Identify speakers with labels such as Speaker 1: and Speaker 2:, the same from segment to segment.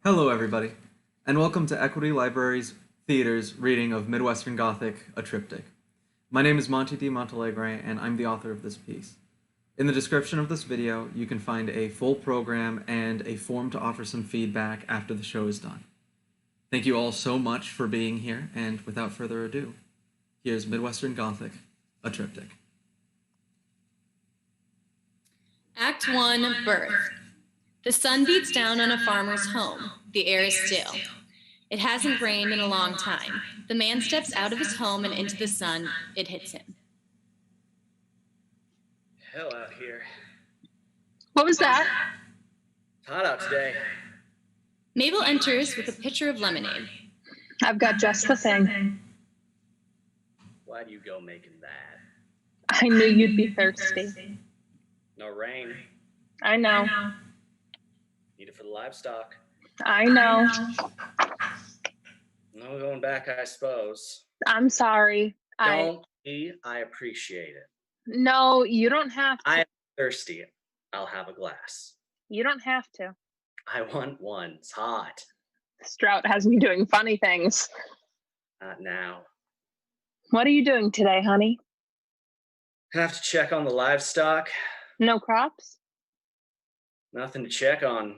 Speaker 1: Hello, everybody, and welcome to Equity Libraries Theater's reading of Midwestern Gothic, a Triptych. My name is Monte D, Monteleagre, and I'm the author of this piece. In the description of this video, you can find a full program and a form to offer some feedback after the show is done. Thank you all so much for being here, and without further ado, here's Midwestern Gothic, a Triptych.
Speaker 2: Act 1, Birth. The sun beats down on a farmer's home. The air is still. It hasn't rained in a long time. The man steps out of his home and into the sun. It hits him.
Speaker 3: Hell out here.
Speaker 4: What was that?
Speaker 3: It's hot out today.
Speaker 2: Mabel enters with a pitcher of lemonade.
Speaker 4: I've got just the thing.
Speaker 3: Why'd you go making that?
Speaker 4: I knew you'd be thirsty.
Speaker 3: No rain.
Speaker 4: I know.
Speaker 3: Need it for the livestock.
Speaker 4: I know.
Speaker 3: No going back, I suppose.
Speaker 4: I'm sorry.
Speaker 3: Don't be. I appreciate it.
Speaker 4: No, you don't have to.
Speaker 3: I'm thirsty. I'll have a glass.
Speaker 4: You don't have to.
Speaker 3: I want one. It's hot.
Speaker 4: This drought has me doing funny things.
Speaker 3: Not now.
Speaker 4: What are you doing today, honey?
Speaker 3: I have to check on the livestock.
Speaker 4: No crops?
Speaker 3: Nothing to check on.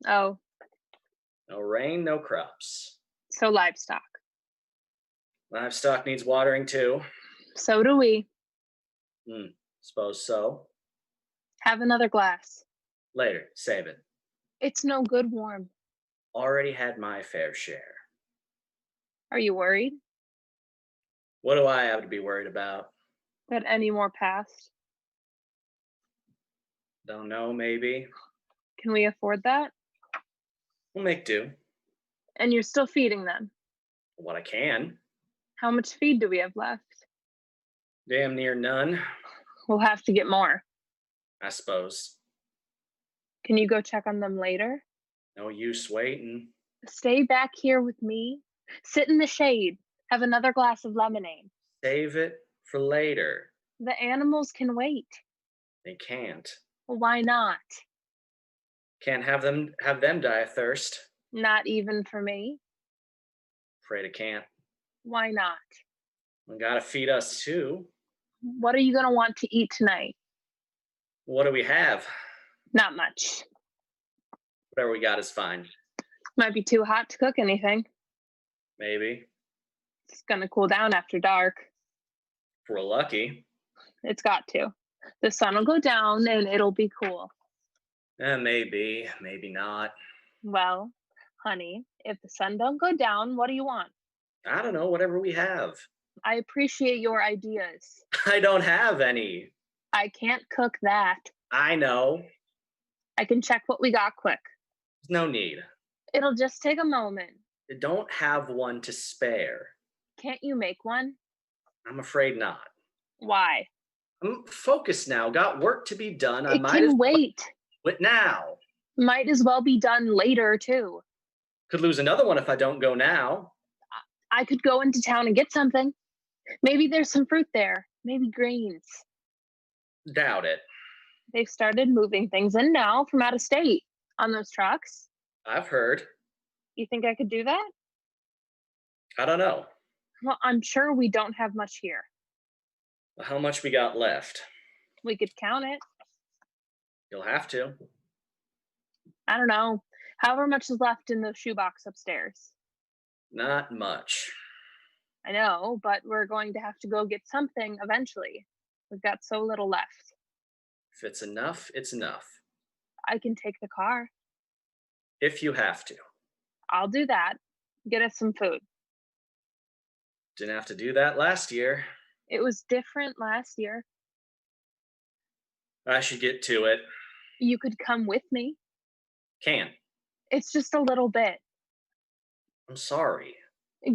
Speaker 4: Oh,
Speaker 3: No rain, no crops.
Speaker 4: so livestock.
Speaker 3: Livestock needs watering too.
Speaker 4: So do we.
Speaker 3: Suppose so.
Speaker 4: Have another glass.
Speaker 3: Later. Save it.
Speaker 4: It's no good warm.
Speaker 3: Already had my fair share.
Speaker 4: Are you worried
Speaker 3: What do I have to be worried about?
Speaker 4: that any more passed?
Speaker 3: Don't know, maybe.
Speaker 4: Can we afford that?
Speaker 3: We'll make do.
Speaker 4: And you're still feeding them.
Speaker 3: What I can.
Speaker 4: How much feed do we have left?
Speaker 3: Damn near none,
Speaker 4: We'll have to get more.
Speaker 3: I suppose.
Speaker 4: Can you go check on them later?
Speaker 3: No use waiting.
Speaker 4: Stay back here with me. Sit in the shade. Have another glass of lemonade.
Speaker 3: Save it for later.
Speaker 4: The animals can wait.
Speaker 3: They can't.
Speaker 4: Well, why not?
Speaker 3: Can't have them die of thirst.
Speaker 4: Not even for me.
Speaker 3: Afraid I can't.
Speaker 4: Why not?
Speaker 3: We gotta feed us too.
Speaker 4: What are you going to want to eat tonight?
Speaker 3: What do we have?
Speaker 4: Not much.
Speaker 3: Whatever we got is fine.
Speaker 4: Might be too hot to cook anything.
Speaker 3: Maybe.
Speaker 4: It's going to cool down after dark.
Speaker 3: If we're lucky.
Speaker 4: It's got to. The sun will go down and it'll be cool.
Speaker 3: Maybe. Maybe not.
Speaker 4: Well, honey, if the sun don't go down, what do you want?
Speaker 3: I don't know. Whatever we have.
Speaker 4: I appreciate your ideas.
Speaker 3: I don't have any.
Speaker 4: I can't cook that.
Speaker 3: I know.
Speaker 4: I can check what we got quick.
Speaker 3: There's no need.
Speaker 4: It'll just take a moment.
Speaker 3: I don't have one to spare.
Speaker 4: Can't you make one?
Speaker 3: I'm afraid not.
Speaker 4: Why?
Speaker 3: I'm focused now. Got work to be done. I
Speaker 4: It
Speaker 3: might as
Speaker 4: can wait.
Speaker 3: quit now.
Speaker 4: Might as well be done later, too.
Speaker 3: Could lose another one if I don't go now.
Speaker 4: I could go into town and get something. Maybe there's some fruit there. Maybe greens.
Speaker 3: Doubt it.
Speaker 4: They've started moving things in now from out of state on those trucks.
Speaker 3: I've heard.
Speaker 4: You think I could do that?
Speaker 3: I don't know.
Speaker 4: Well, I'm sure we don't have much here.
Speaker 3: How much we got left?
Speaker 4: We could count it.
Speaker 3: You'll have to.
Speaker 4: I don't know. However much is left in the shoebox upstairs.
Speaker 3: Not much.
Speaker 4: I know, but we're going to have to go get something eventually. We've got so little left.
Speaker 3: If it's enough, it's enough.
Speaker 4: I can take the car.
Speaker 3: If you have to.
Speaker 4: I'll do that. Get us some food.
Speaker 3: Didn't have to do that last year.
Speaker 4: It was different last year.
Speaker 3: I should get to it.
Speaker 4: You could come with me.
Speaker 3: Can't.
Speaker 4: It's just a little bit.
Speaker 3: I'm sorry.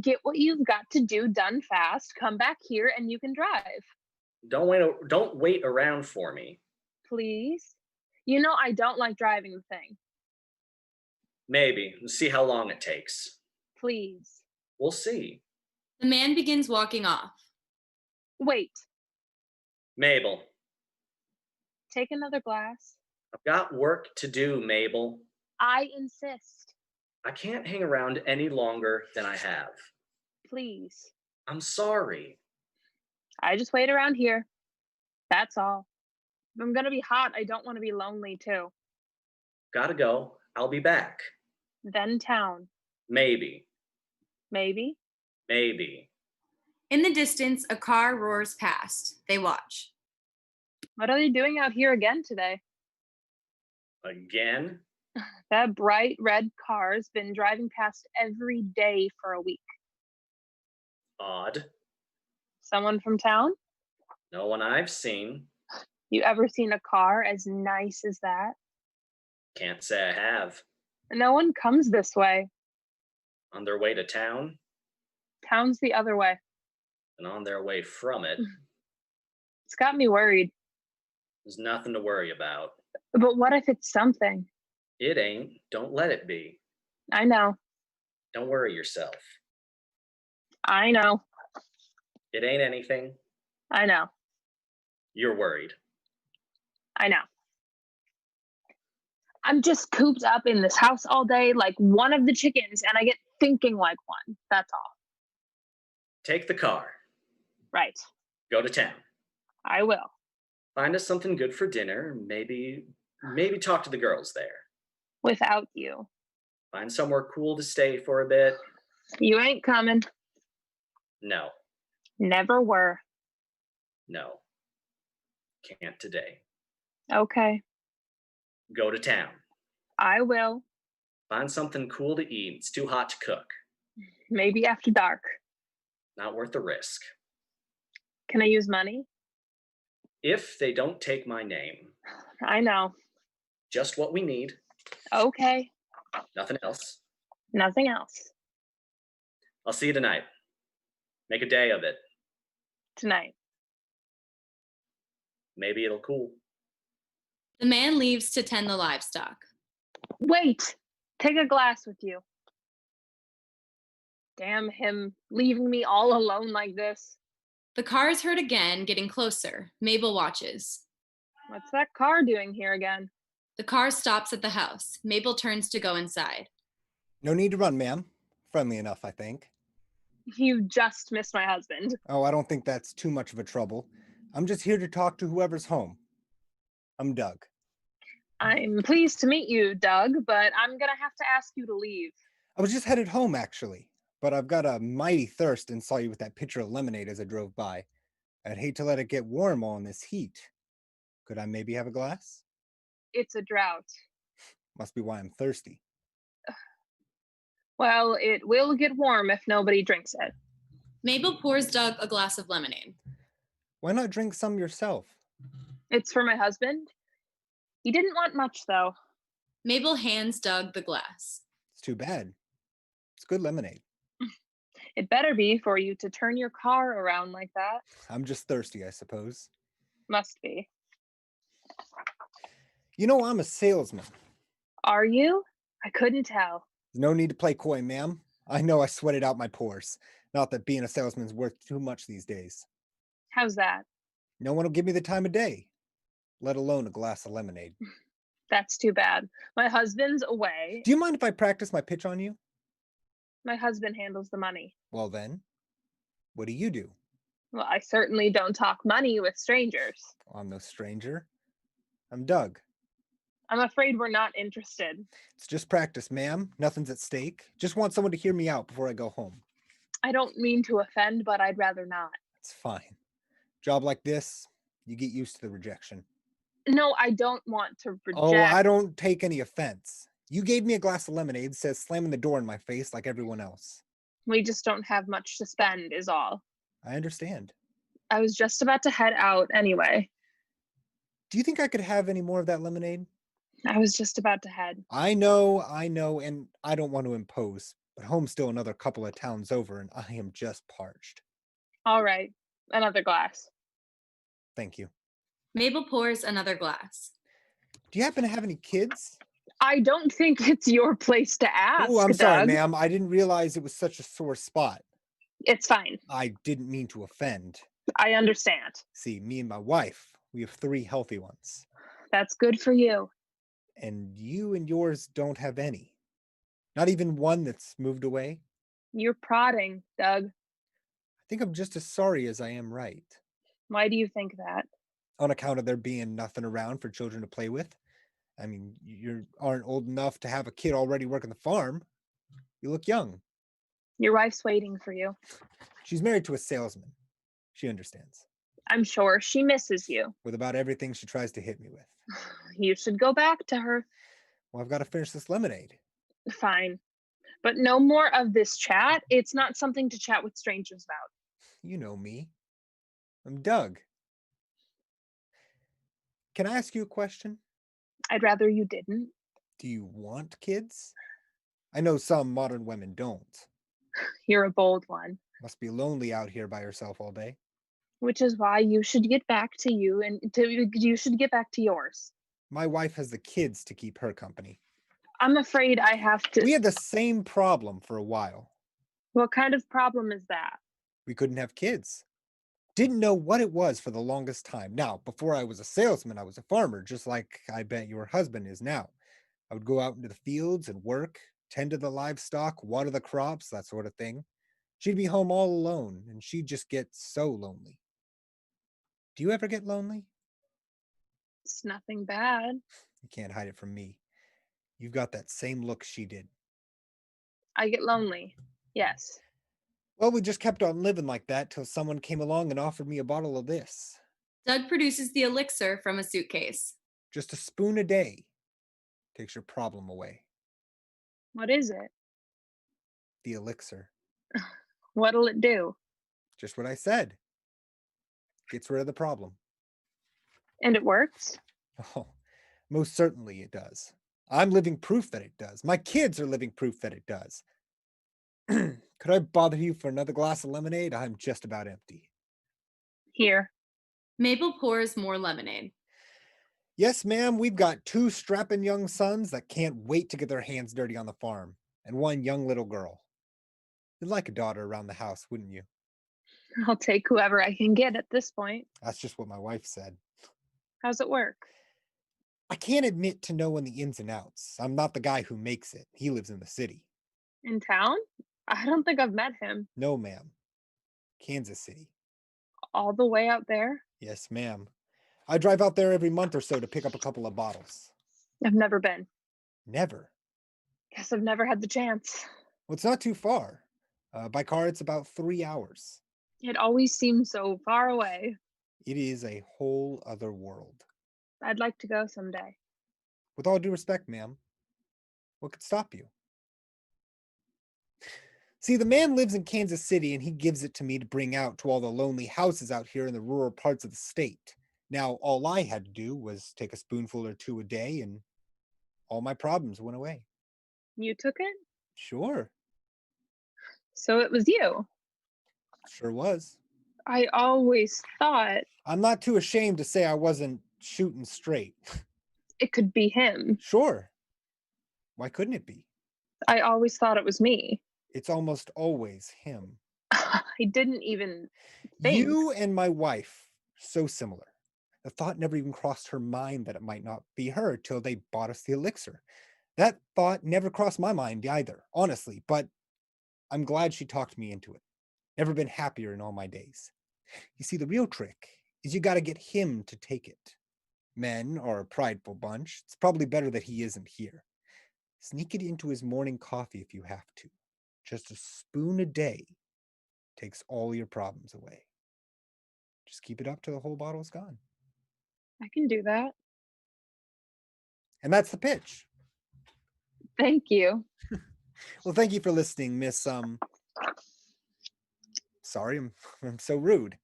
Speaker 4: Get what you've got to do done fast. Come back here and you can drive.
Speaker 3: Don't wait around for me.
Speaker 4: Please? You know I don't like driving the thing.
Speaker 3: Maybe. We'll see how long it takes.
Speaker 4: Please.
Speaker 3: We'll see.
Speaker 2: The man begins walking off.
Speaker 4: Wait.
Speaker 3: Mabel.
Speaker 4: Take another glass.
Speaker 3: I've got work to do, Mabel.
Speaker 4: I insist.
Speaker 3: I can't hang around any longer than I have.
Speaker 4: Please.
Speaker 3: I'm sorry.
Speaker 4: I just wait around here. That's all. If I'm gonna be hot, I don't want to be lonely too.
Speaker 3: Gotta go. I'll be back.
Speaker 4: Then town.
Speaker 3: Maybe.
Speaker 4: Maybe.
Speaker 3: Maybe.
Speaker 2: In the distance, a car roars past. They watch.
Speaker 4: What are they doing out here again today?
Speaker 3: Again?
Speaker 4: That bright red car's been driving past every day for a week.
Speaker 3: Odd.
Speaker 4: Someone from town?
Speaker 3: No one I've seen.
Speaker 4: You ever seen a car as nice as that?
Speaker 3: Can't say I have.
Speaker 4: No one comes this way.
Speaker 3: On their way to town
Speaker 4: Town's the other way.
Speaker 3: and on their way from it,
Speaker 4: It's got me worried.
Speaker 3: there's nothing to worry about.
Speaker 4: But what if it's something?
Speaker 3: It ain't. Don't let it be.
Speaker 4: I know.
Speaker 3: Don't worry yourself.
Speaker 4: I know.
Speaker 3: It ain't anything.
Speaker 4: I know.
Speaker 3: You're worried.
Speaker 4: I know. I'm just cooped up in this house all day like one of the chickens, and I get thinking like one. That's all.
Speaker 3: Take the car.
Speaker 4: Right.
Speaker 3: Go to town.
Speaker 4: I will.
Speaker 3: Find us something good for dinner. Maybe talk to the girls there.
Speaker 4: Without you.
Speaker 3: Find somewhere cool to stay for a bit.
Speaker 4: You ain't coming.
Speaker 3: No.
Speaker 4: Never were.
Speaker 3: No. Can't today.
Speaker 4: Okay.
Speaker 3: Go to town.
Speaker 4: I will.
Speaker 3: Find something cool to eat. It's too hot to cook.
Speaker 4: Maybe after dark.
Speaker 3: Not worth the risk.
Speaker 4: Can I use money?
Speaker 3: If they don't take my name,
Speaker 4: I know.
Speaker 3: just what we need,
Speaker 4: Okay.
Speaker 3: nothing else.
Speaker 4: Nothing else.
Speaker 3: I'll see you tonight. Make a day of it.
Speaker 4: Tonight.
Speaker 3: Maybe it'll cool.
Speaker 2: The man leaves to tend the livestock.
Speaker 4: Wait. Take a glass with you. Damn him leaving me all alone like this.
Speaker 2: The car is heard again, getting closer. Mabel watches.
Speaker 4: What's that car doing here again?
Speaker 2: The car stops at the house. Mabel turns to go inside.
Speaker 5: No need to run, ma'am. Friendly enough, I think.
Speaker 4: You just missed my husband.
Speaker 5: Oh, I don't think that's too much of a trouble. I'm just here to talk to whoever's home. I'm Doug.
Speaker 4: I'm pleased to meet you, Doug, but I'm gonna have to ask you to leave.
Speaker 5: I was just headed home, actually, but I've got a mighty thirst and saw you with that pitcher of lemonade as I drove by. I'd hate to let it get warm all in this heat. Could I maybe have a glass?
Speaker 4: It's a drought.
Speaker 5: Must be why I'm thirsty.
Speaker 4: Well, it will get warm if nobody drinks it.
Speaker 2: Mabel pours Doug a glass of lemonade.
Speaker 5: Why not drink some yourself?
Speaker 4: It's for my husband. He didn't want much, though.
Speaker 2: Mabel hands Doug the glass.
Speaker 5: It's too bad. It's good lemonade.
Speaker 4: It better be for you to turn your car around like that.
Speaker 5: I'm just thirsty, I suppose.
Speaker 4: Must be.
Speaker 5: You know, I'm a salesman.
Speaker 4: Are you? I couldn't tell.
Speaker 5: There's no need to play coy, ma'am. I know I sweated out my pores. Not that being a salesman's worth too much these days.
Speaker 4: How's that?
Speaker 5: No one will give me the time of day, let alone a glass of lemonade.
Speaker 4: That's too bad. My husband's away.
Speaker 5: Do you mind if I practice my pitch on you?
Speaker 4: My husband handles the money.
Speaker 5: Well then, what do you do?
Speaker 4: Well, I certainly don't talk money with strangers.
Speaker 5: Oh, I'm no stranger. I'm Doug.
Speaker 4: I'm afraid we're not interested.
Speaker 5: It's just practice, ma'am. Nothing's at stake. Just want someone to hear me out before I go home.
Speaker 4: I don't mean to offend, but I'd rather not.
Speaker 5: It's fine. Job like this, you get used to the rejection.
Speaker 4: No, I don't want to reject.
Speaker 5: Oh, I don't take any offense. You gave me a glass of lemonade, says slamming the door in my face like everyone else.
Speaker 4: We just don't have much to spend, is all.
Speaker 5: I understand.
Speaker 4: I was just about to head out anyway.
Speaker 5: Do you think I could have any more of that lemonade?
Speaker 4: I was just about to head.
Speaker 5: I know, and I don't want to impose, but home's still another couple of towns over, and I am just parched.
Speaker 4: All right, another glass.
Speaker 5: Thank you.
Speaker 2: Mabel pours another glass.
Speaker 5: Do you happen to have any kids?
Speaker 4: I don't think it's your place to ask.
Speaker 5: Oh, I'm sorry,
Speaker 4: Doug.
Speaker 5: ma'am. I didn't realize it was such a sore spot.
Speaker 4: It's fine.
Speaker 5: I didn't mean to offend.
Speaker 4: I understand.
Speaker 5: See, me and my wife, we have 3 healthy ones.
Speaker 4: That's good for you.
Speaker 5: And you and yours don't have any. Not even one that's moved away?
Speaker 4: You're prodding, Doug.
Speaker 5: I think I'm just as sorry as I am right.
Speaker 4: Why do you think that?
Speaker 5: On account of there being nothing around for children to play with. I mean, you aren't old enough to have a kid already working the farm. You look young.
Speaker 4: Your wife's waiting for you.
Speaker 5: She's married to a salesman. She understands.
Speaker 4: I'm sure she misses you.
Speaker 5: With about everything she tries to hit me with.
Speaker 4: You should go back to her.
Speaker 5: Well, I've got to finish this lemonade.
Speaker 4: Fine. But no more of this chat. It's not something to chat with strangers about.
Speaker 5: You know me. I'm Doug. Can I ask you a question?
Speaker 4: I'd rather you didn't.
Speaker 5: Do you want kids? I know some modern women don't.
Speaker 4: You're a bold one.
Speaker 5: Must be lonely out here by herself all day.
Speaker 4: Which is why you should get back to you and you should get back to yours.
Speaker 5: My wife has the kids to keep her company.
Speaker 4: I'm afraid I have to.
Speaker 5: We had the same problem for a while.
Speaker 4: What kind of problem is that?
Speaker 5: We couldn't have kids. Didn't know what it was for the longest time. Now, before I was a salesman, I was a farmer, just like I bet your husband is now. I would go out into the fields and work, tend to the livestock, water the crops, that sort of thing. She'd be home all alone, and she'd just get so lonely. Do you ever get lonely?
Speaker 4: It's nothing bad.
Speaker 5: You can't hide it from me. You've got that same look she did.
Speaker 4: I get lonely. Yes.
Speaker 5: Well, we just kept on living like that till someone came along and offered me a bottle of this.
Speaker 2: Doug produces the elixir from a suitcase.
Speaker 5: Just a spoon a day. Takes your problem away.
Speaker 4: What is it?
Speaker 5: The elixir.
Speaker 4: What'll it do?
Speaker 5: Just what I said. Gets rid of the problem.
Speaker 4: And it works?
Speaker 5: Oh, most certainly it does. I'm living proof that it does. My kids are living proof that it does. Could I bother you for another glass of lemonade? I'm just about empty.
Speaker 4: Here.
Speaker 2: Mabel pours more lemonade.
Speaker 5: Yes, ma'am, we've got 2 strapping young sons that can't wait to get their hands dirty on the farm, and 1 young little girl. You'd like a daughter around the house, wouldn't you?
Speaker 4: I'll take whoever I can get at this point.
Speaker 5: That's just what my wife said.
Speaker 4: How's it work?
Speaker 5: I can't admit to knowing the ins and outs. I'm not the guy who makes it. He lives in the city.
Speaker 4: In town? I don't think I've met him.
Speaker 5: No, ma'am. Kansas City.
Speaker 4: All the way out there?
Speaker 5: Yes, ma'am. I drive out there every month or so to pick up a couple of bottles.
Speaker 4: I've never been.
Speaker 5: Never.
Speaker 4: Guess I've never had the chance.
Speaker 5: Well, it's not too far. By car, it's about 3 hours.
Speaker 4: It always seems so far away.
Speaker 5: It is a whole other world.
Speaker 4: I'd like to go someday.
Speaker 5: With all due respect, ma'am, what could stop you? See, the man lives in Kansas City and he gives it to me to bring out to all the lonely houses out here in the rural parts of the state. Now, all I had to do was take a spoonful or 2 a day and all my problems went away.
Speaker 4: You took it?
Speaker 5: Sure.
Speaker 4: So it was you.
Speaker 5: Sure was.
Speaker 4: I always thought
Speaker 5: I'm not too ashamed to say I wasn't shooting straight.
Speaker 4: it could be him.
Speaker 5: Sure. Why couldn't it be?
Speaker 4: I always thought it was me.
Speaker 5: It's almost always him.
Speaker 4: I didn't even think.
Speaker 5: You and my wife, so similar. The thought never even crossed her mind that it might not be her till they bought us the elixir. That thought never crossed my mind either, honestly, but I'm glad she talked me into it. Never been happier in all my days. You see, the real trick is you got to get him to take it. Men are a prideful bunch. It's probably better that he isn't here. Sneak it into his morning coffee if you have to. Just a spoon a day takes all your problems away. Just keep it up till the whole bottle's gone.
Speaker 4: I can do that.
Speaker 5: And that's the pitch.
Speaker 4: Thank you.
Speaker 5: Well, thank you for listening, Miss Sorry, I'm so rude.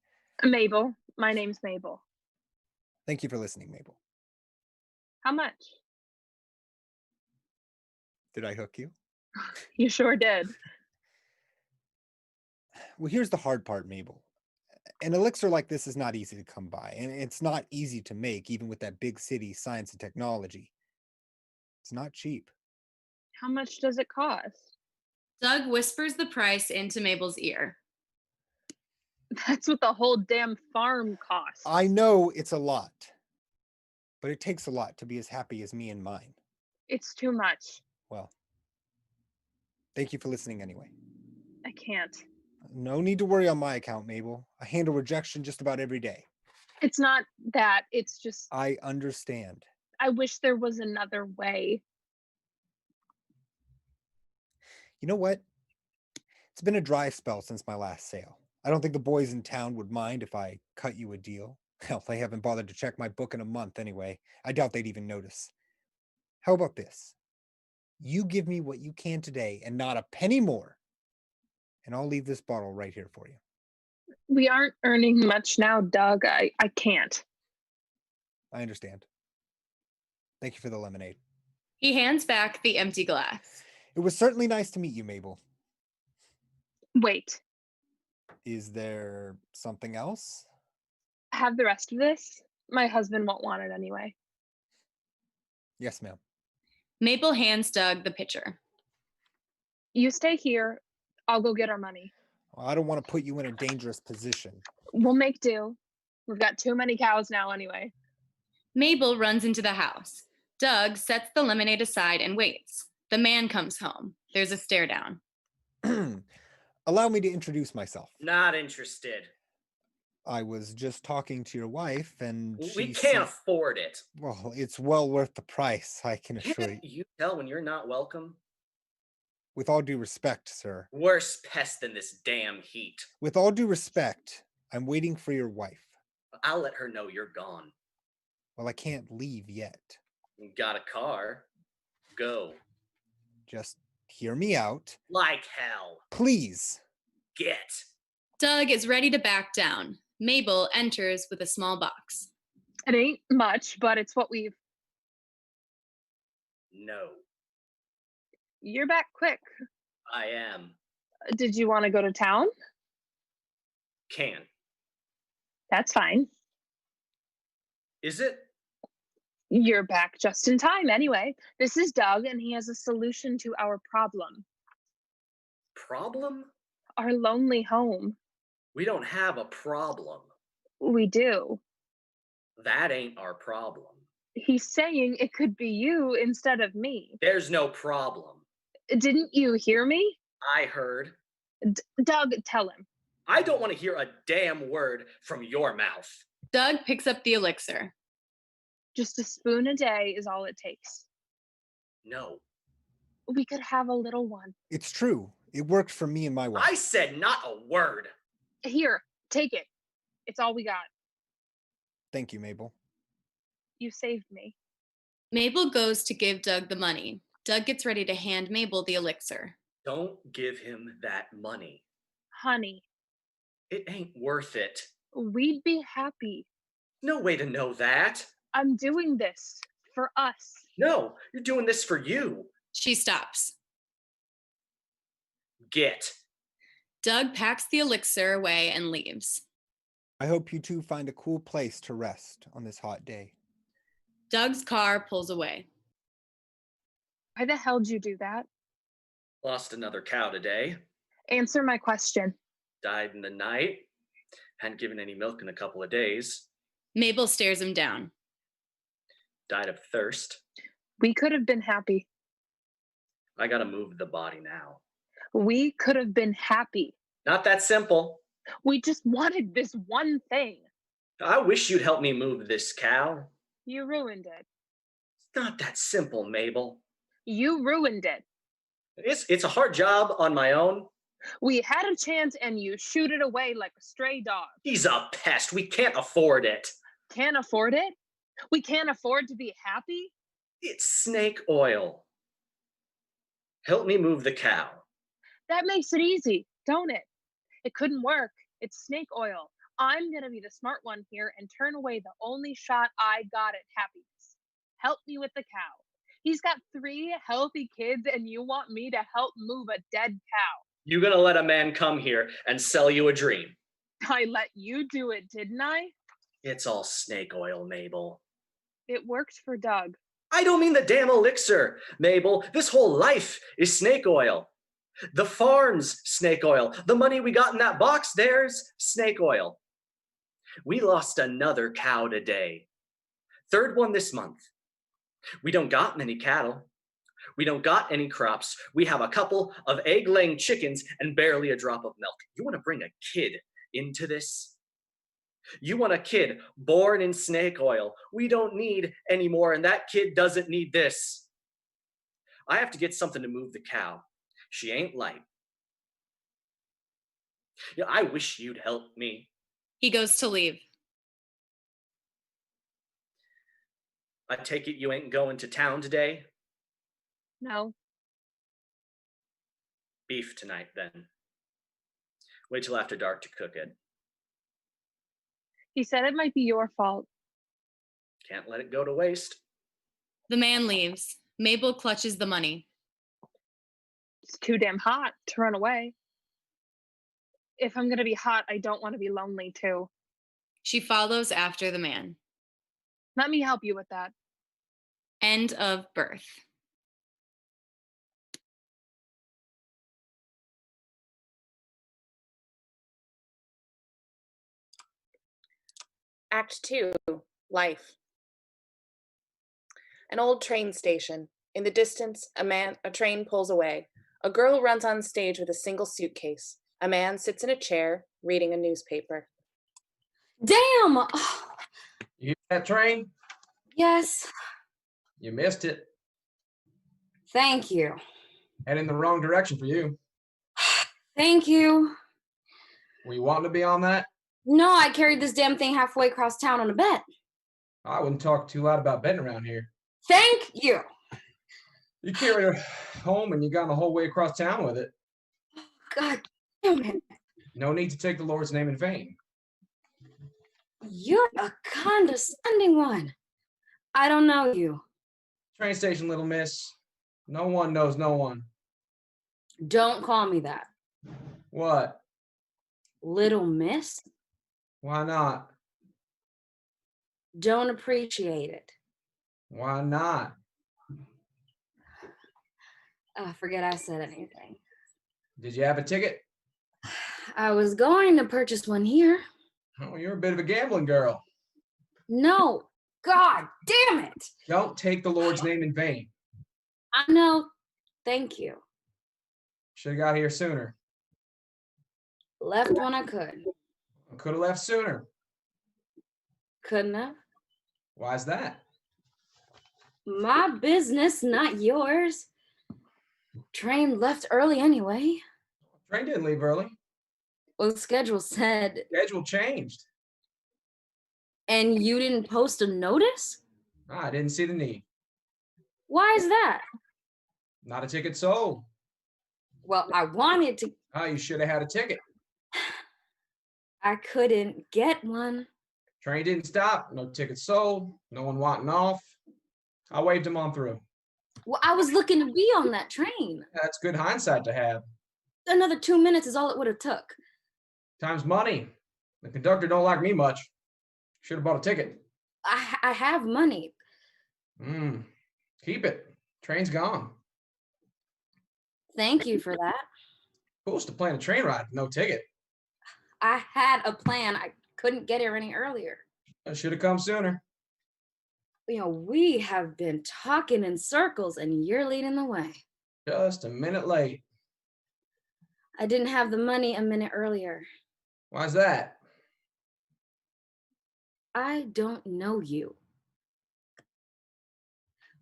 Speaker 4: Mabel. My name's Mabel.
Speaker 5: Thank you for listening, Mabel.
Speaker 4: How much?
Speaker 5: Did I hook you?
Speaker 4: You sure did.
Speaker 5: Well, here's the hard part, Mabel. An elixir like this is not easy to come by, and it's not easy to make, even with that big city science and technology. It's not cheap.
Speaker 4: How much does it cost?
Speaker 2: Doug whispers the price into Mabel's ear.
Speaker 4: That's what the whole damn farm costs.
Speaker 5: I know it's a lot, but it takes a lot to be as happy as me and mine.
Speaker 4: It's too much.
Speaker 5: Well, Thank you for listening anyway.
Speaker 4: I can't.
Speaker 5: No need to worry on my account, Mabel. I handle rejection just about every day.
Speaker 4: It's not that. It's just,
Speaker 5: I understand.
Speaker 4: I wish there was another way.
Speaker 5: You know what? It's been a dry spell since my last sale. I don't think the boys in town would mind if I cut you a deal. Hell, they haven't bothered to check my book in a month anyway. I doubt they'd even notice. How about this? You give me what you can today and not a penny more, and I'll leave this bottle right here for you.
Speaker 4: We aren't earning much now, Doug. I can't.
Speaker 5: I understand. Thank you for the lemonade.
Speaker 2: He hands back the empty glass.
Speaker 5: It was certainly nice to meet you, Mabel.
Speaker 4: Wait,
Speaker 5: Is there something else?
Speaker 4: have the rest of this? My husband won't want it anyway.
Speaker 5: Yes, ma'am.
Speaker 2: Mabel hands Doug the pitcher.
Speaker 4: You stay here. I'll go get our money.
Speaker 5: Well, I don't want to put you in a dangerous position.
Speaker 4: We'll make do. We've got too many cows now anyway.
Speaker 2: Mabel runs into the house. Doug sets the lemonade aside and waits. The man comes home. There's a stare down.
Speaker 5: Allow me to introduce myself.
Speaker 3: Not interested.
Speaker 5: I was just talking to your wife, and
Speaker 3: We
Speaker 5: she
Speaker 3: can't
Speaker 5: said-
Speaker 3: afford it.
Speaker 5: Well, it's well worth the price, I can assure you.
Speaker 3: Can't you tell when you're not welcome?
Speaker 5: With all due respect, sir.
Speaker 3: Worse pest than this damn heat.
Speaker 5: With all due respect, I'm waiting for your wife.
Speaker 3: I'll let her know you're gone.
Speaker 5: Well, I can't leave yet.
Speaker 3: Got a car? Go.
Speaker 5: Just hear me out.
Speaker 3: Like hell.
Speaker 5: Please.
Speaker 3: Get.
Speaker 2: Doug is ready to back down. Mabel enters with a small box.
Speaker 4: It ain't much, but it's what we've.
Speaker 3: No.
Speaker 4: You're back quick.
Speaker 3: I am.
Speaker 4: Did you want to go to town?
Speaker 3: Can.
Speaker 4: That's fine.
Speaker 3: Is it?
Speaker 4: You're back just in time anyway. This is Doug, and he has a solution to our problem.
Speaker 3: Problem?
Speaker 4: Our lonely home.
Speaker 3: We don't have a problem.
Speaker 4: We do.
Speaker 3: That ain't our problem.
Speaker 4: He's saying it could be you instead of me.
Speaker 3: There's no problem.
Speaker 4: Didn't you hear me?
Speaker 3: I heard.
Speaker 4: Doug, tell him.
Speaker 3: I don't want to hear a damn word from your mouth.
Speaker 2: Doug picks up the elixir.
Speaker 4: Just a spoon a day is all it takes.
Speaker 3: No.
Speaker 4: We could have a little one.
Speaker 5: It's true. It worked for me and my wife.
Speaker 3: I said not a word.
Speaker 4: Here, take it. It's all we got.
Speaker 5: Thank you, Mabel.
Speaker 4: You saved me.
Speaker 2: Mabel goes to give Doug the money. Doug gets ready to hand Mabel the elixir.
Speaker 3: Don't give him that money.
Speaker 4: Honey,
Speaker 3: It ain't worth it.
Speaker 4: we'd be happy.
Speaker 3: No way to know that.
Speaker 4: I'm doing this for us.
Speaker 3: No, you're doing this for you.
Speaker 2: She stops.
Speaker 3: Get.
Speaker 2: Doug packs the elixir away and leaves.
Speaker 5: I hope you two find a cool place to rest on this hot day.
Speaker 2: Doug's car pulls away.
Speaker 4: Why the hell did you do that?
Speaker 3: Lost another cow today.
Speaker 4: Answer my question.
Speaker 3: Died in the night. Hadn't given any milk in a couple of days.
Speaker 2: Mabel stares him down.
Speaker 3: Died of thirst.
Speaker 4: We could have been happy.
Speaker 3: I gotta move the body now.
Speaker 4: We could have been happy.
Speaker 3: Not that simple.
Speaker 4: We just wanted this one thing.
Speaker 3: I wish you'd help me move this cow.
Speaker 4: You ruined it.
Speaker 3: It's not that simple, Mabel.
Speaker 4: You ruined it.
Speaker 3: It's a hard job on my own.
Speaker 4: We had a chance and you shoot it away like a stray dog.
Speaker 3: He's a pest. We can't afford it.
Speaker 4: Can't afford it? We can't afford to be happy?
Speaker 3: It's snake oil. Help me move the cow.
Speaker 4: That makes it easy, don't it? It couldn't work. It's snake oil. I'm going to be the smart one here and turn away the only shot I got at happiness. Help me with the cow. He's got 3 healthy kids and you want me to help move a dead cow.
Speaker 3: You gonna let a man come here and sell you a dream?
Speaker 4: I let you do it, didn't I?
Speaker 3: It's all snake oil, Mabel.
Speaker 4: It worked for Doug.
Speaker 3: I don't mean the damn elixir, Mabel. This whole life is snake oil. The farm's snake oil. The money we got in that box, there's snake oil. We lost another cow today. 3rd one this month. We don't got many cattle. We don't got any crops. We have a couple of egg-laying chickens and barely a drop of milk. You want to bring a kid into this? You want a kid born in snake oil. We don't need any more, and that kid doesn't need this. I have to get something to move the cow. She ain't light. Yeah, I wish you'd help me.
Speaker 2: He goes to leave.
Speaker 3: I take it you ain't going to town today?
Speaker 4: No.
Speaker 3: Beef tonight, then. Wait till after dark to cook it.
Speaker 4: He said it might be your fault.
Speaker 3: Can't let it go to waste.
Speaker 2: The man leaves. Mabel clutches the money.
Speaker 4: It's too damn hot to run away. If I'm gonna be hot, I don't want to be lonely too.
Speaker 2: She follows after the man.
Speaker 4: Let me help you with that.
Speaker 2: End of birth.
Speaker 6: Act 2, Life. An old train station. In the distance, a train pulls away. A girl runs on stage with a single suitcase. A man sits in a chair, reading a newspaper.
Speaker 7: Damn!
Speaker 8: You hear that train?
Speaker 7: Yes,
Speaker 8: You missed it.
Speaker 7: thank you.
Speaker 8: Heading the wrong direction for you.
Speaker 7: Thank you.
Speaker 8: Were you wanting to be on that?
Speaker 7: No, I carried this damn thing halfway across town on a bet.
Speaker 8: I wouldn't talk too loud about betting around here.
Speaker 7: Thank you.
Speaker 8: You carried her home and you got the whole way across town with it.
Speaker 7: God damn it.
Speaker 8: No need to take the Lord's name in vain.
Speaker 7: You're a condescending one. I don't know you.
Speaker 8: Train station, little miss. No one knows no one.
Speaker 7: Don't call me that.
Speaker 8: What?
Speaker 7: Little miss?
Speaker 8: Why not?
Speaker 7: Don't appreciate it.
Speaker 8: Why not?
Speaker 7: Forget I said anything.
Speaker 8: Did you have a ticket?
Speaker 7: I was going to purchase one here.
Speaker 8: Oh, you're a bit of a gambling girl.
Speaker 7: No. God damn it.
Speaker 8: Don't take the Lord's name in vain.
Speaker 7: I know. Thank you.
Speaker 8: Should have got here sooner.
Speaker 7: Left when I could.
Speaker 8: Could have left sooner.
Speaker 7: Couldn't have.
Speaker 8: Why's that?
Speaker 7: My business, not yours. Train left early anyway.
Speaker 8: Train didn't leave early.
Speaker 7: Well, the schedule said,
Speaker 8: Schedule changed.
Speaker 7: and you didn't post a notice?
Speaker 8: I didn't see the need.
Speaker 7: Why is that?
Speaker 8: Not a ticket sold.
Speaker 7: Well, I wanted to.
Speaker 8: You should have had a ticket.
Speaker 7: I couldn't get one.
Speaker 8: Train didn't stop. No tickets sold. No one wanting off. I waved him on through.
Speaker 7: Well, I was looking to be on that train.
Speaker 8: That's good hindsight to have.
Speaker 7: Another 2 minutes is all it would have took.
Speaker 8: Time's money. The conductor don't like me much. Should have bought a ticket.
Speaker 7: I have money.
Speaker 8: Keep it. Train's gone.
Speaker 7: Thank you for that.
Speaker 8: Foolish to plan a train ride with no ticket.
Speaker 7: I had a plan. I couldn't get here any earlier.
Speaker 8: I should have come sooner.
Speaker 7: You know, we have been talking in circles and you're leading the way.
Speaker 8: Just a minute late.
Speaker 7: I didn't have the money a minute earlier.
Speaker 8: Why's that?
Speaker 7: I don't know you.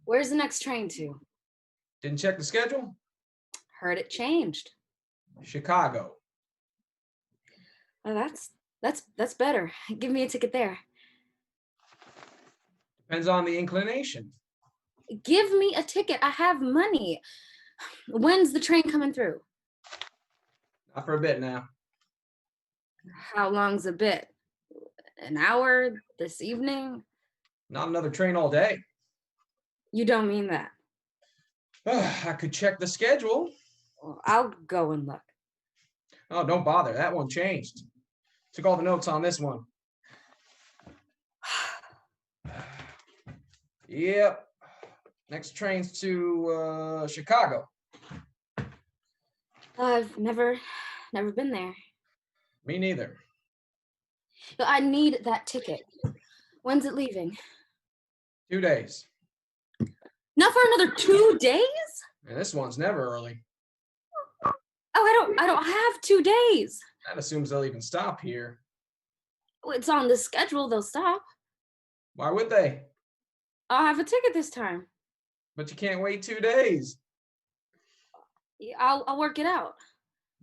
Speaker 7: Where's the next train to?
Speaker 8: Didn't check the schedule?
Speaker 7: Heard it changed.
Speaker 8: Chicago.
Speaker 7: Oh, that's better. Give me a ticket there.
Speaker 8: Depends on the inclination.
Speaker 7: Give me a ticket. I have money. When's the train coming through?
Speaker 8: Not for a bit now.
Speaker 7: How long's a bit? An hour? This evening?
Speaker 8: Not another train all day.
Speaker 7: You don't mean that.
Speaker 8: I could check the schedule.
Speaker 7: Well, I'll go and look.
Speaker 8: Oh, don't bother. That one changed. Took all the notes on this one. Yep. Next train's to Chicago.
Speaker 7: I've never been there.
Speaker 8: Me neither.
Speaker 7: But I need that ticket. When's it leaving?
Speaker 8: 2 days.
Speaker 7: Not for another 2 days?
Speaker 8: And this one's never early.
Speaker 7: Oh, I don't have 2 days.
Speaker 8: That assumes they'll even stop here.
Speaker 7: Well, it's on the schedule, they'll stop.
Speaker 8: Why would they?
Speaker 7: I'll have a ticket this time.
Speaker 8: But you can't wait 2 days.
Speaker 7: Yeah, I'll work it out.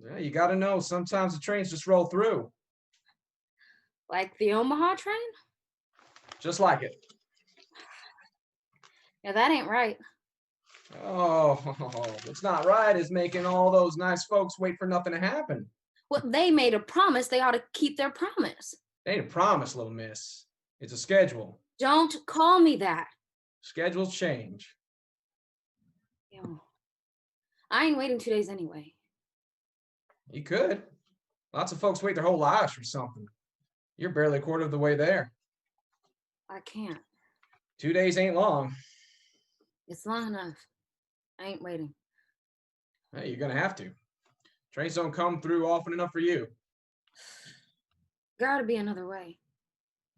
Speaker 8: Yeah, you got to know, sometimes the trains just roll through.
Speaker 7: Like the Omaha train?
Speaker 8: Just like it.
Speaker 7: Yeah, that ain't right.
Speaker 8: Oh, what's not right is making all those nice folks wait for nothing to happen.
Speaker 7: Well, they made a promise. They ought to keep their promise.
Speaker 8: It ain't a promise, little miss. It's a schedule.
Speaker 7: Don't call me that.
Speaker 8: Schedules change.
Speaker 7: Ew. I ain't waiting 2 days anyway.
Speaker 8: You could. Lots of folks wait their whole lives for something. You're barely a quarter of the way there.
Speaker 7: I can't.
Speaker 8: 2 days ain't long.
Speaker 7: It's long enough. I ain't waiting.
Speaker 8: Hey, you're gonna have to. Trains don't come through often enough for you.
Speaker 7: Gotta be another way.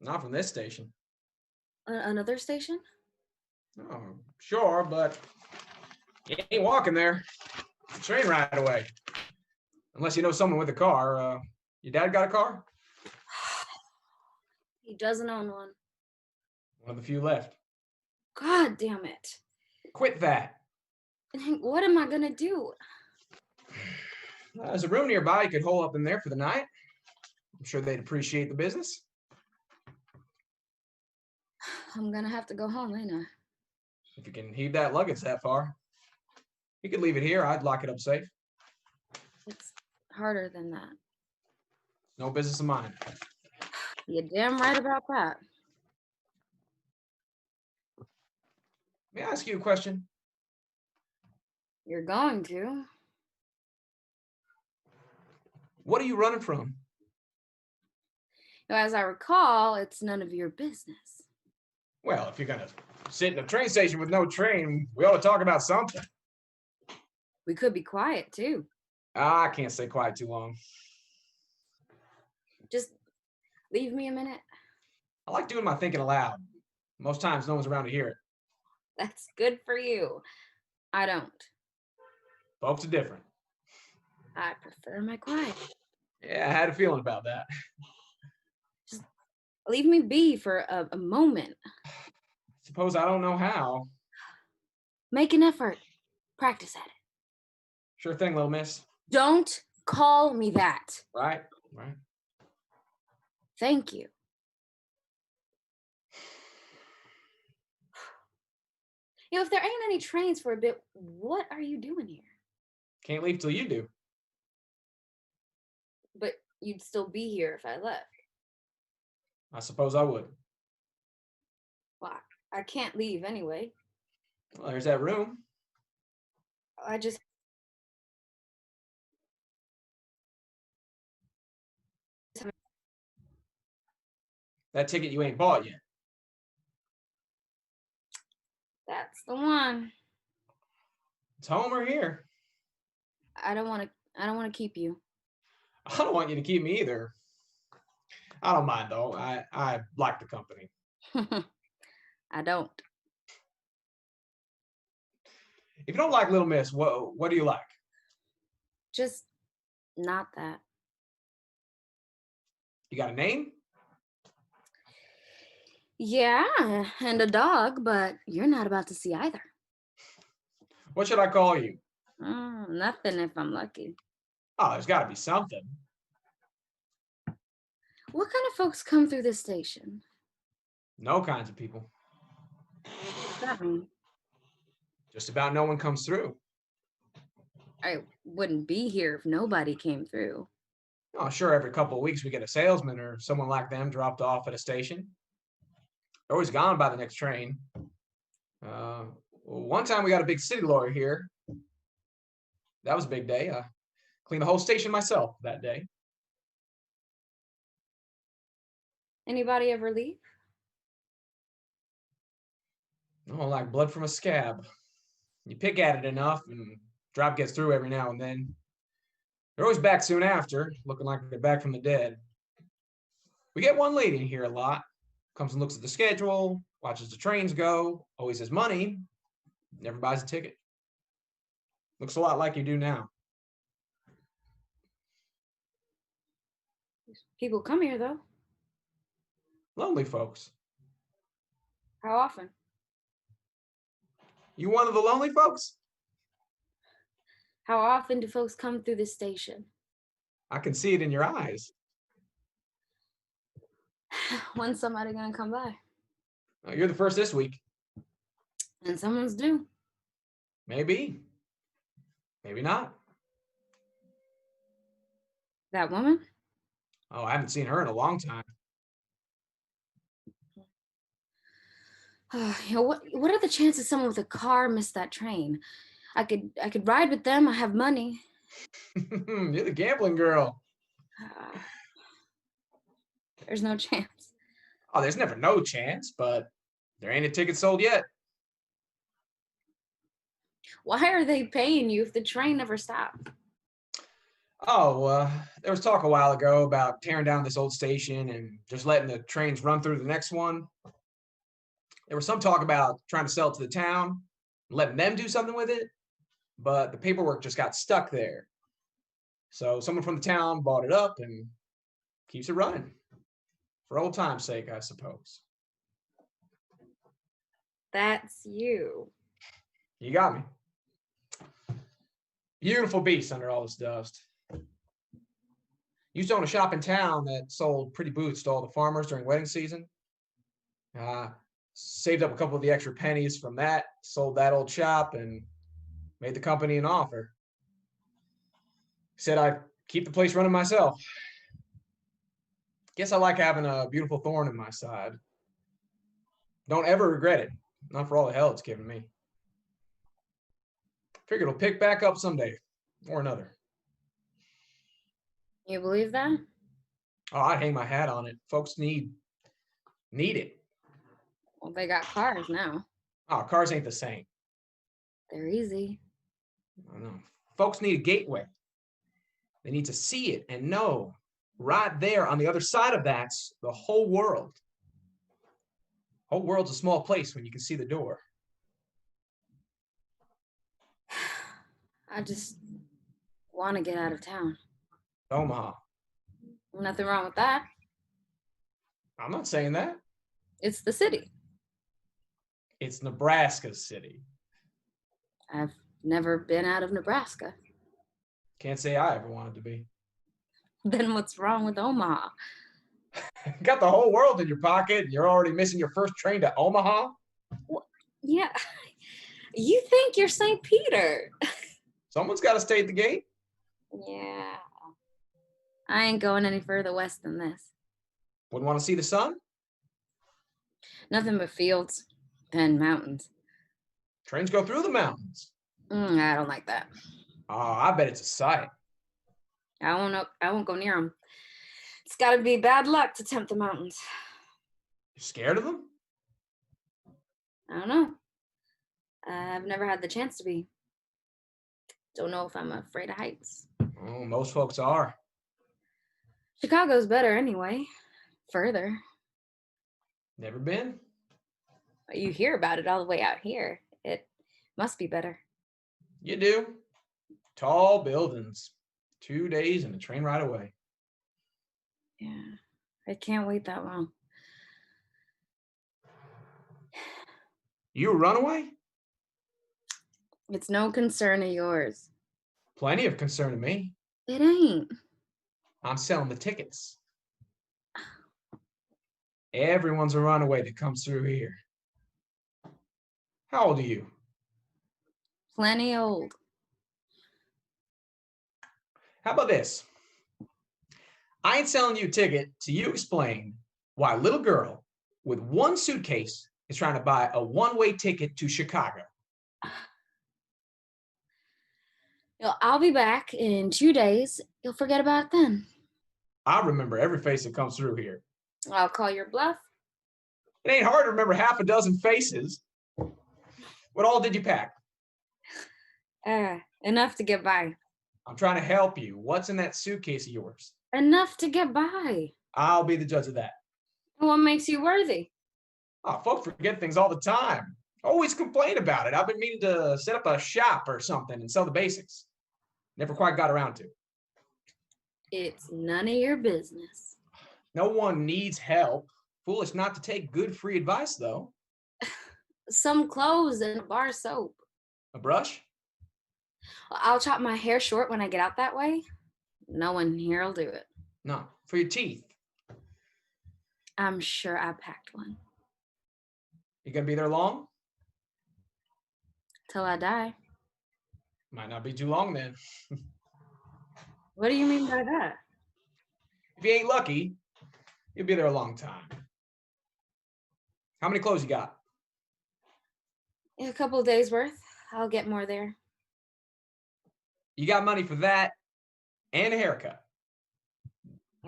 Speaker 8: Not from this station.
Speaker 7: Another station?
Speaker 8: Oh, sure, but you ain't walking there. It's a train ride away. Unless you know someone with a car. Your dad got a car?
Speaker 7: He doesn't own one.
Speaker 8: One of the few left.
Speaker 7: God damn it.
Speaker 8: Quit that.
Speaker 7: What am I gonna do?
Speaker 8: There's a room nearby you could hole up in there for the night. I'm sure they'd appreciate the business.
Speaker 7: I'm gonna have to go home, ain't I?
Speaker 8: If you can heave that luggage that far. You could leave it here. I'd lock it up safe.
Speaker 7: It's harder than that.
Speaker 8: No business of mine.
Speaker 7: You're damn right about that.
Speaker 8: May I ask you a question?
Speaker 7: You're going to.
Speaker 8: What are you running from?
Speaker 7: As I recall, it's none of your business.
Speaker 8: Well, if you're gonna sit in a train station with no train, we ought to talk about something.
Speaker 7: We could be quiet too.
Speaker 8: I can't stay quiet too long.
Speaker 7: Just leave me a minute.
Speaker 8: I like doing my thinking aloud. Most times no one's around to hear it.
Speaker 7: That's good for you. I don't.
Speaker 8: Folks are different.
Speaker 7: I prefer my quiet.
Speaker 8: Yeah, I had a feeling about that.
Speaker 7: Just leave me be for a moment.
Speaker 8: Suppose I don't know how.
Speaker 7: Make an effort. Practice at it.
Speaker 8: Sure thing, little miss.
Speaker 7: Don't call me that.
Speaker 8: Right.
Speaker 7: Thank you. If there ain't any trains for a bit, what are you doing here?
Speaker 8: Can't leave till you do.
Speaker 7: But you'd still be here if I left.
Speaker 8: I suppose I would.
Speaker 7: Well, I can't leave anyway.
Speaker 8: Well, there's that room.
Speaker 7: I just...
Speaker 8: That ticket you ain't bought yet.
Speaker 7: That's the one.
Speaker 8: It's home or here.
Speaker 7: I don't want to keep you.
Speaker 8: I don't want you to keep me either. I don't mind though. I like the company.
Speaker 7: I don't.
Speaker 8: If you don't like Little Miss, what do you like?
Speaker 7: Just not that.
Speaker 8: You got a name?
Speaker 7: Yeah, and a dog, but you're not about to see either.
Speaker 8: What should I call you?
Speaker 7: Nothing if I'm lucky.
Speaker 8: Oh, there's got to be something.
Speaker 7: What kind of folks come through this station?
Speaker 8: No kinds of people.
Speaker 7: What's that mean?
Speaker 8: Just about no one comes through.
Speaker 7: I wouldn't be here if nobody came through.
Speaker 8: Oh, sure, every couple of weeks we get a salesman or someone like them dropped off at a station. They're always gone by the next train. One time we got a big city lawyer here. That was a big day. I cleaned the whole station myself that day.
Speaker 7: Anybody ever leave?
Speaker 8: Oh, like blood from a scab. You pick at it enough and drop gets through every now and then. They're always back soon after, looking like they're back from the dead. We get one lady in here a lot. Comes and looks at the schedule, watches the trains go, always has money, Never buys a ticket. Looks a lot like you do now.
Speaker 7: People come here, though.
Speaker 8: Lonely folks.
Speaker 7: How often?
Speaker 8: You one of the lonely folks?
Speaker 7: How often do folks come through this station?
Speaker 8: I can see it in your eyes.
Speaker 7: When's somebody gonna come by?
Speaker 8: You're the first this week.
Speaker 7: And someone's due.
Speaker 8: Maybe. Maybe not.
Speaker 7: That woman?
Speaker 8: Oh, I haven't seen her in a long time.
Speaker 7: What are the chances someone with a car missed that train? I could ride with them. I have money.
Speaker 8: You're the gambling girl.
Speaker 7: There's no chance.
Speaker 8: Oh, there's never no chance, but there ain't a ticket sold yet.
Speaker 7: Why are they paying you if the train never stopped?
Speaker 8: Oh, there was talk a while ago about tearing down this old station and just letting the trains run through the next one. There was some talk about trying to sell it to the town, letting them do something with it, but the paperwork just got stuck there. So someone from the town bought it up and keeps it running. For old time's sake, I suppose.
Speaker 7: That's you.
Speaker 8: You got me. Beautiful beast under all this dust. Used to own a shop in town that sold pretty boots to all the farmers during wedding season. Saved up a couple of the extra pennies from that, sold that old shop, and made the company an offer. Said I'd keep the place running myself. Guess I like having a beautiful thorn in my side. Don't ever regret it. Not for all the hell it's given me. Figure it'll pick back up someday or another.
Speaker 7: You believe that?
Speaker 8: Oh, I'd hang my hat on it. Folks need it.
Speaker 7: Well, they got cars now.
Speaker 8: Oh, cars ain't the same.
Speaker 7: They're easy.
Speaker 8: I know. Folks need a gateway. They need to see it and know right there on the other side of that's the whole world. Whole world's a small place when you can see the door.
Speaker 7: I just want to get out of town.
Speaker 8: Omaha.
Speaker 7: Nothing wrong with that.
Speaker 8: I'm not saying that.
Speaker 7: It's the city.
Speaker 8: It's Nebraska City.
Speaker 7: I've never been out of Nebraska.
Speaker 8: Can't say I ever wanted to be.
Speaker 7: Then what's wrong with Omaha?
Speaker 8: Got the whole world in your pocket and you're already missing your first train to Omaha?
Speaker 7: Yeah. You think you're St. Peter.
Speaker 8: Someone's got to stay at the gate.
Speaker 7: Yeah. I ain't going any further west than this.
Speaker 8: Wouldn't want to see the sun?
Speaker 7: Nothing but fields and mountains.
Speaker 8: Trains go through the mountains.
Speaker 7: I don't like that.
Speaker 8: Oh, I bet it's a sight.
Speaker 7: I won't go near them. It's got to be bad luck to tempt the mountains.
Speaker 8: You scared of them?
Speaker 7: I don't know. I've never had the chance to be. Don't know if I'm afraid of heights.
Speaker 8: Oh, most folks are.
Speaker 7: Chicago's better anyway. Further.
Speaker 8: Never been?
Speaker 7: You hear about it all the way out here. It must be better.
Speaker 8: You do. Tall buildings. 2 days and a train ride away.
Speaker 7: Yeah, I can't wait that long.
Speaker 8: You a runaway?
Speaker 7: It's no concern of yours.
Speaker 8: Plenty of concern to me.
Speaker 7: It ain't.
Speaker 8: I'm selling the tickets. Everyone's a runaway that comes through here. How old are you?
Speaker 7: Plenty old.
Speaker 8: How about this? I ain't selling you a ticket till you explain why a little girl with one suitcase is trying to buy a one-way ticket to Chicago.
Speaker 7: I'll be back in 2 days. You'll forget about it then.
Speaker 8: I remember every face that comes through here.
Speaker 7: I'll call your bluff.
Speaker 8: It ain't hard to remember half a dozen faces. What all did you pack?
Speaker 7: Enough to get by.
Speaker 8: I'm trying to help you. What's in that suitcase of yours?
Speaker 7: Enough to get by.
Speaker 8: I'll be the judge of that.
Speaker 7: What makes you worthy?
Speaker 8: Oh, folks forget things all the time. Always complain about it. I've been meaning to set up a shop or something and sell the basics. Never quite got around to.
Speaker 7: It's none of your business.
Speaker 8: No one needs help. Foolish not to take good free advice, though.
Speaker 7: Some clothes and a bar of soap.
Speaker 8: A brush?
Speaker 7: I'll chop my hair short when I get out that way. No one here'll do it.
Speaker 8: No, for your teeth.
Speaker 7: I'm sure I packed one.
Speaker 8: You gonna be there long?
Speaker 7: Till I die.
Speaker 8: Might not be too long then.
Speaker 7: What do you mean by that?
Speaker 8: If you ain't lucky, you'll be there a long time. How many clothes you got?
Speaker 7: A couple of days worth. I'll get more there.
Speaker 8: You got money for that and a haircut.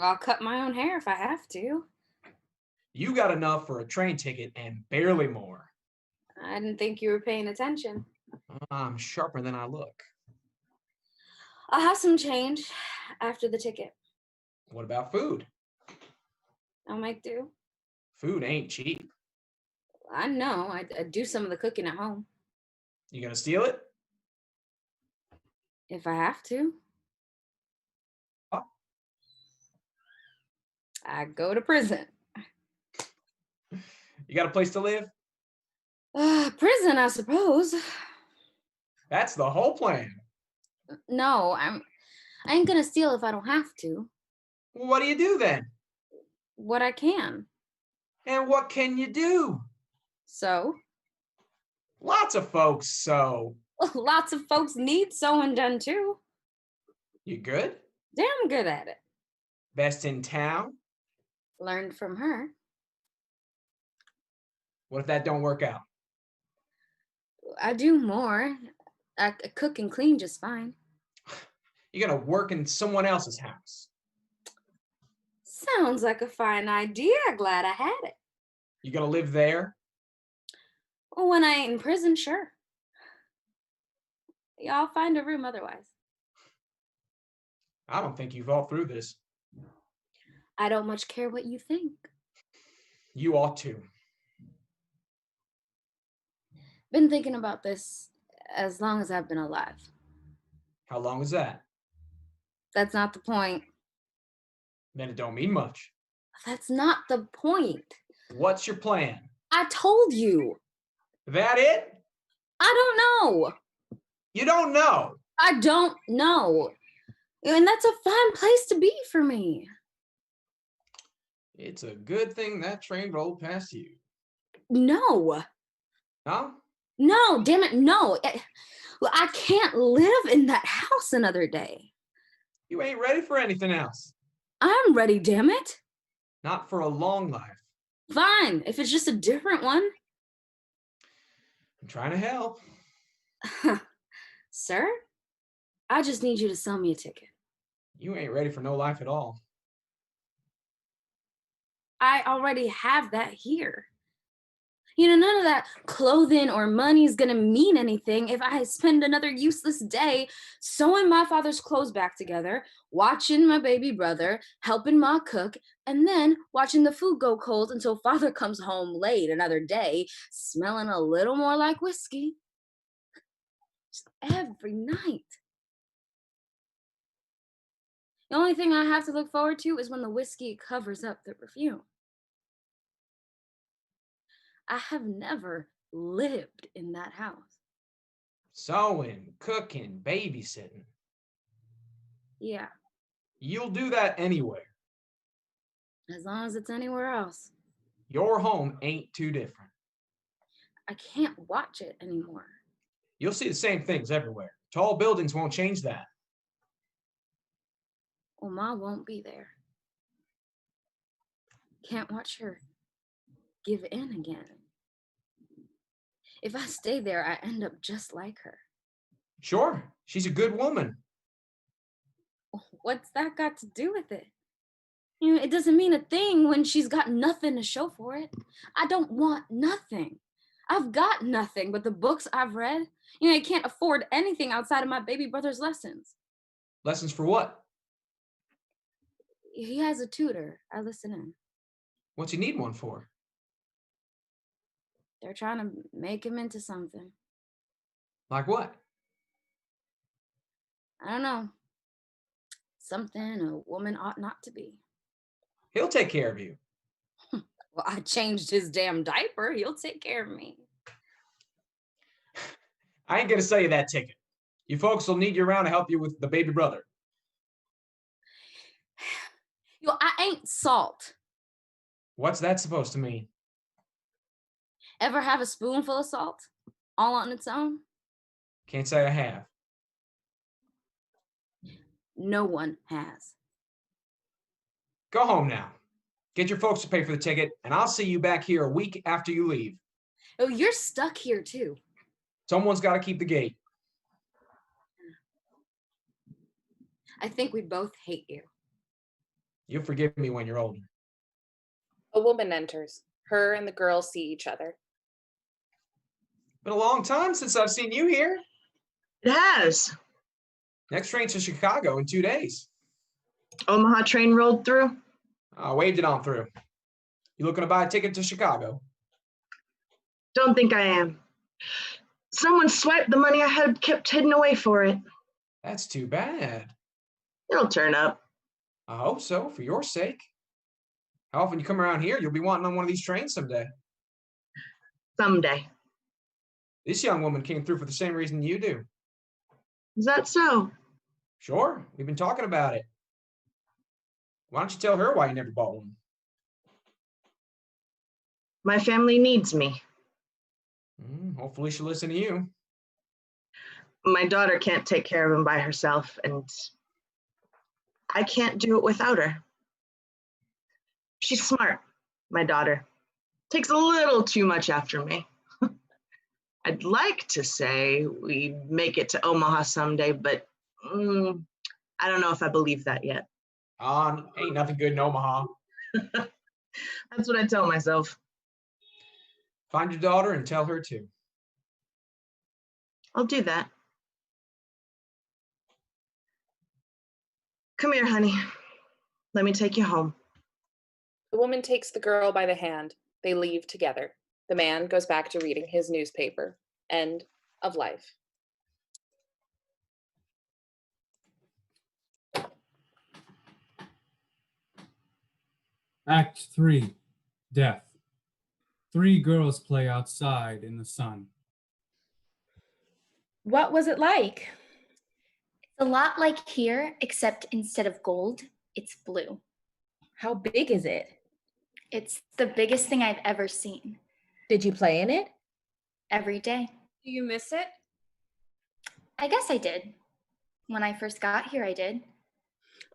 Speaker 7: I'll cut my own hair if I have to.
Speaker 8: You got enough for a train ticket and barely more.
Speaker 7: I didn't think you were paying attention.
Speaker 8: I'm sharper than I look.
Speaker 7: I'll have some change after the ticket.
Speaker 8: What about food?
Speaker 7: I'll make do.
Speaker 8: Food ain't cheap.
Speaker 7: I know. I do some of the cooking at home.
Speaker 8: You gonna steal it?
Speaker 7: If I have to.
Speaker 8: Oh.
Speaker 7: I go to prison.
Speaker 8: You got a place to live?
Speaker 7: Prison, I suppose.
Speaker 8: That's the whole plan.
Speaker 7: No, I ain't gonna steal if I don't have to.
Speaker 8: Well, what do you do then?
Speaker 7: What I can.
Speaker 8: And what can you do?
Speaker 7: So?
Speaker 8: Lots of folks, so.
Speaker 7: Lots of folks need sewing done too.
Speaker 8: You good?
Speaker 7: Damn good at it.
Speaker 8: Best in town?
Speaker 7: Learned from her.
Speaker 8: What if that don't work out?
Speaker 7: I do more. I cook and clean just fine.
Speaker 8: You're gonna work in someone else's house.
Speaker 7: Sounds like a fine idea. Glad I had it.
Speaker 8: You gonna live there?
Speaker 7: Well, when I ain't in prison, sure. Y'all find a room otherwise.
Speaker 8: I don't think you've thought through this.
Speaker 7: I don't much care what you think.
Speaker 8: You ought to.
Speaker 7: Been thinking about this as long as I've been alive.
Speaker 8: How long is that?
Speaker 7: That's not the point.
Speaker 8: Then it don't mean much.
Speaker 7: That's not the point.
Speaker 8: What's your plan?
Speaker 7: I told you.
Speaker 8: That it?
Speaker 7: I don't know.
Speaker 8: You don't know.
Speaker 7: I don't know. And that's a fine place to be for me.
Speaker 8: It's a good thing that train rolled past you.
Speaker 7: No.
Speaker 8: Huh?
Speaker 7: No, damn it, no. I can't live in that house another day.
Speaker 8: You ain't ready for anything else.
Speaker 7: I'm ready, damn it.
Speaker 8: Not for a long life.
Speaker 7: Fine, if it's just a different one.
Speaker 8: I'm trying to help.
Speaker 7: Sir, I just need you to sell me a ticket.
Speaker 8: You ain't ready for no life at all.
Speaker 7: I already have that here. You know, none of that clothing or money is gonna mean anything if I spend another useless day sewing my father's clothes back together, watching my baby brother, helping Ma cook, and then watching the food go cold until father comes home late another day, smelling a little more like whiskey. Just every night. The only thing I have to look forward to is when the whiskey covers up the perfume. I have never lived in that house.
Speaker 8: Sewing, cooking, babysitting.
Speaker 7: Yeah,
Speaker 8: You'll do that anywhere.
Speaker 7: as long as it's anywhere else.
Speaker 8: Your home ain't too different.
Speaker 7: I can't watch it anymore.
Speaker 8: You'll see the same things everywhere. Tall buildings won't change that.
Speaker 7: Well, Ma won't be there. Can't watch her give in again. If I stay there, I end up just like her.
Speaker 8: Sure, she's a good woman.
Speaker 7: What's that got to do with it? You know, it doesn't mean a thing when she's got nothing to show for it. I don't want nothing. I've got nothing but the books I've read. You know, I can't afford anything outside of my baby brother's lessons.
Speaker 8: Lessons for what?
Speaker 7: He has a tutor. I listen in.
Speaker 8: What's he need one for?
Speaker 7: They're trying to make him into something.
Speaker 8: Like what?
Speaker 7: I don't know. Something a woman ought not to be.
Speaker 8: He'll take care of you.
Speaker 7: Well, I changed his damn diaper. He'll take care of me.
Speaker 8: I ain't gonna sell you that ticket. You folks will need you around to help you with the baby brother.
Speaker 7: Yo, I ain't salt.
Speaker 8: What's that supposed to mean?
Speaker 7: Ever have a spoonful of salt all on its own?
Speaker 8: Can't say I have.
Speaker 7: No one has.
Speaker 8: Go home now. Get your folks to pay for the ticket, and I'll see you back here a week after you leave.
Speaker 7: Oh, you're stuck here too.
Speaker 8: Someone's got to keep the gate.
Speaker 7: I think we both hate you.
Speaker 8: You'll forgive me when you're older.
Speaker 6: A woman enters. Her and the girl see each other.
Speaker 8: Been a long time since I've seen you here.
Speaker 9: It has.
Speaker 8: Next train to Chicago in 2 days.
Speaker 9: Omaha train rolled through.
Speaker 8: I waved it on through. You looking to buy a ticket to Chicago?
Speaker 9: Don't think I am. Someone swiped the money I had kept hidden away for it.
Speaker 8: That's too bad.
Speaker 9: It'll turn up.
Speaker 8: I hope so, for your sake. How often you come around here, you'll be wanting on one of these trains someday.
Speaker 9: Someday.
Speaker 8: This young woman came through for the same reason you do.
Speaker 9: Is that so?
Speaker 8: Sure, we've been talking about it. Why don't you tell her why you never bought one?
Speaker 9: My family needs me.
Speaker 8: Hopefully she'll listen to you.
Speaker 9: My daughter can't take care of him by herself, and I can't do it without her. She's smart, my daughter. Takes a little too much after me. I'd like to say we make it to Omaha someday, but I don't know if I believe that yet.
Speaker 8: Ain't nothing good in Omaha.
Speaker 9: That's what I tell myself.
Speaker 8: Find your daughter and tell her to.
Speaker 9: I'll do that. Come here, honey. Let me take you home.
Speaker 6: The woman takes the girl by the hand. They leave together. The man goes back to reading his newspaper. End of life.
Speaker 10: Act 3. Death. 3 girls play outside in the sun.
Speaker 11: What was it like?
Speaker 2: It's a lot like here, except instead of gold, it's blue.
Speaker 11: How big is it?
Speaker 2: It's the biggest thing I've ever seen.
Speaker 11: Did you play in it?
Speaker 2: Every day.
Speaker 12: Do you miss it?
Speaker 2: I guess I did. When I first got here, I did.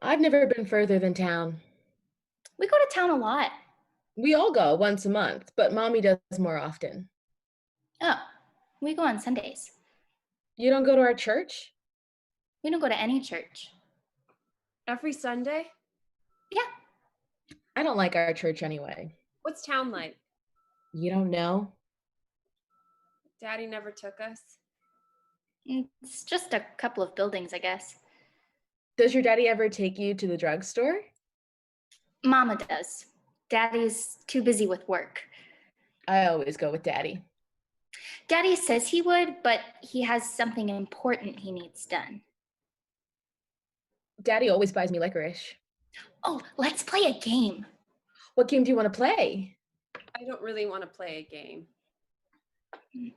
Speaker 11: I've never been further than town.
Speaker 2: We go to town a lot.
Speaker 11: We all go once a month, but Mommy does more often.
Speaker 2: Oh, we go on Sundays.
Speaker 11: You don't go to our church?
Speaker 2: We don't go to any church.
Speaker 12: Every Sunday?
Speaker 2: Yeah.
Speaker 11: I don't like our church anyway.
Speaker 12: What's town like?
Speaker 11: You don't know?
Speaker 12: Daddy never took us.
Speaker 2: It's just a couple of buildings, I guess.
Speaker 11: Does your daddy ever take you to the drugstore?
Speaker 2: Mama does. Daddy's too busy with work.
Speaker 11: I always go with Daddy.
Speaker 2: Daddy says he would, but he has something important he needs done.
Speaker 11: Daddy always buys me licorice.
Speaker 2: Oh, let's play a game.
Speaker 11: What game do you want to play?
Speaker 12: I don't really want to play a game.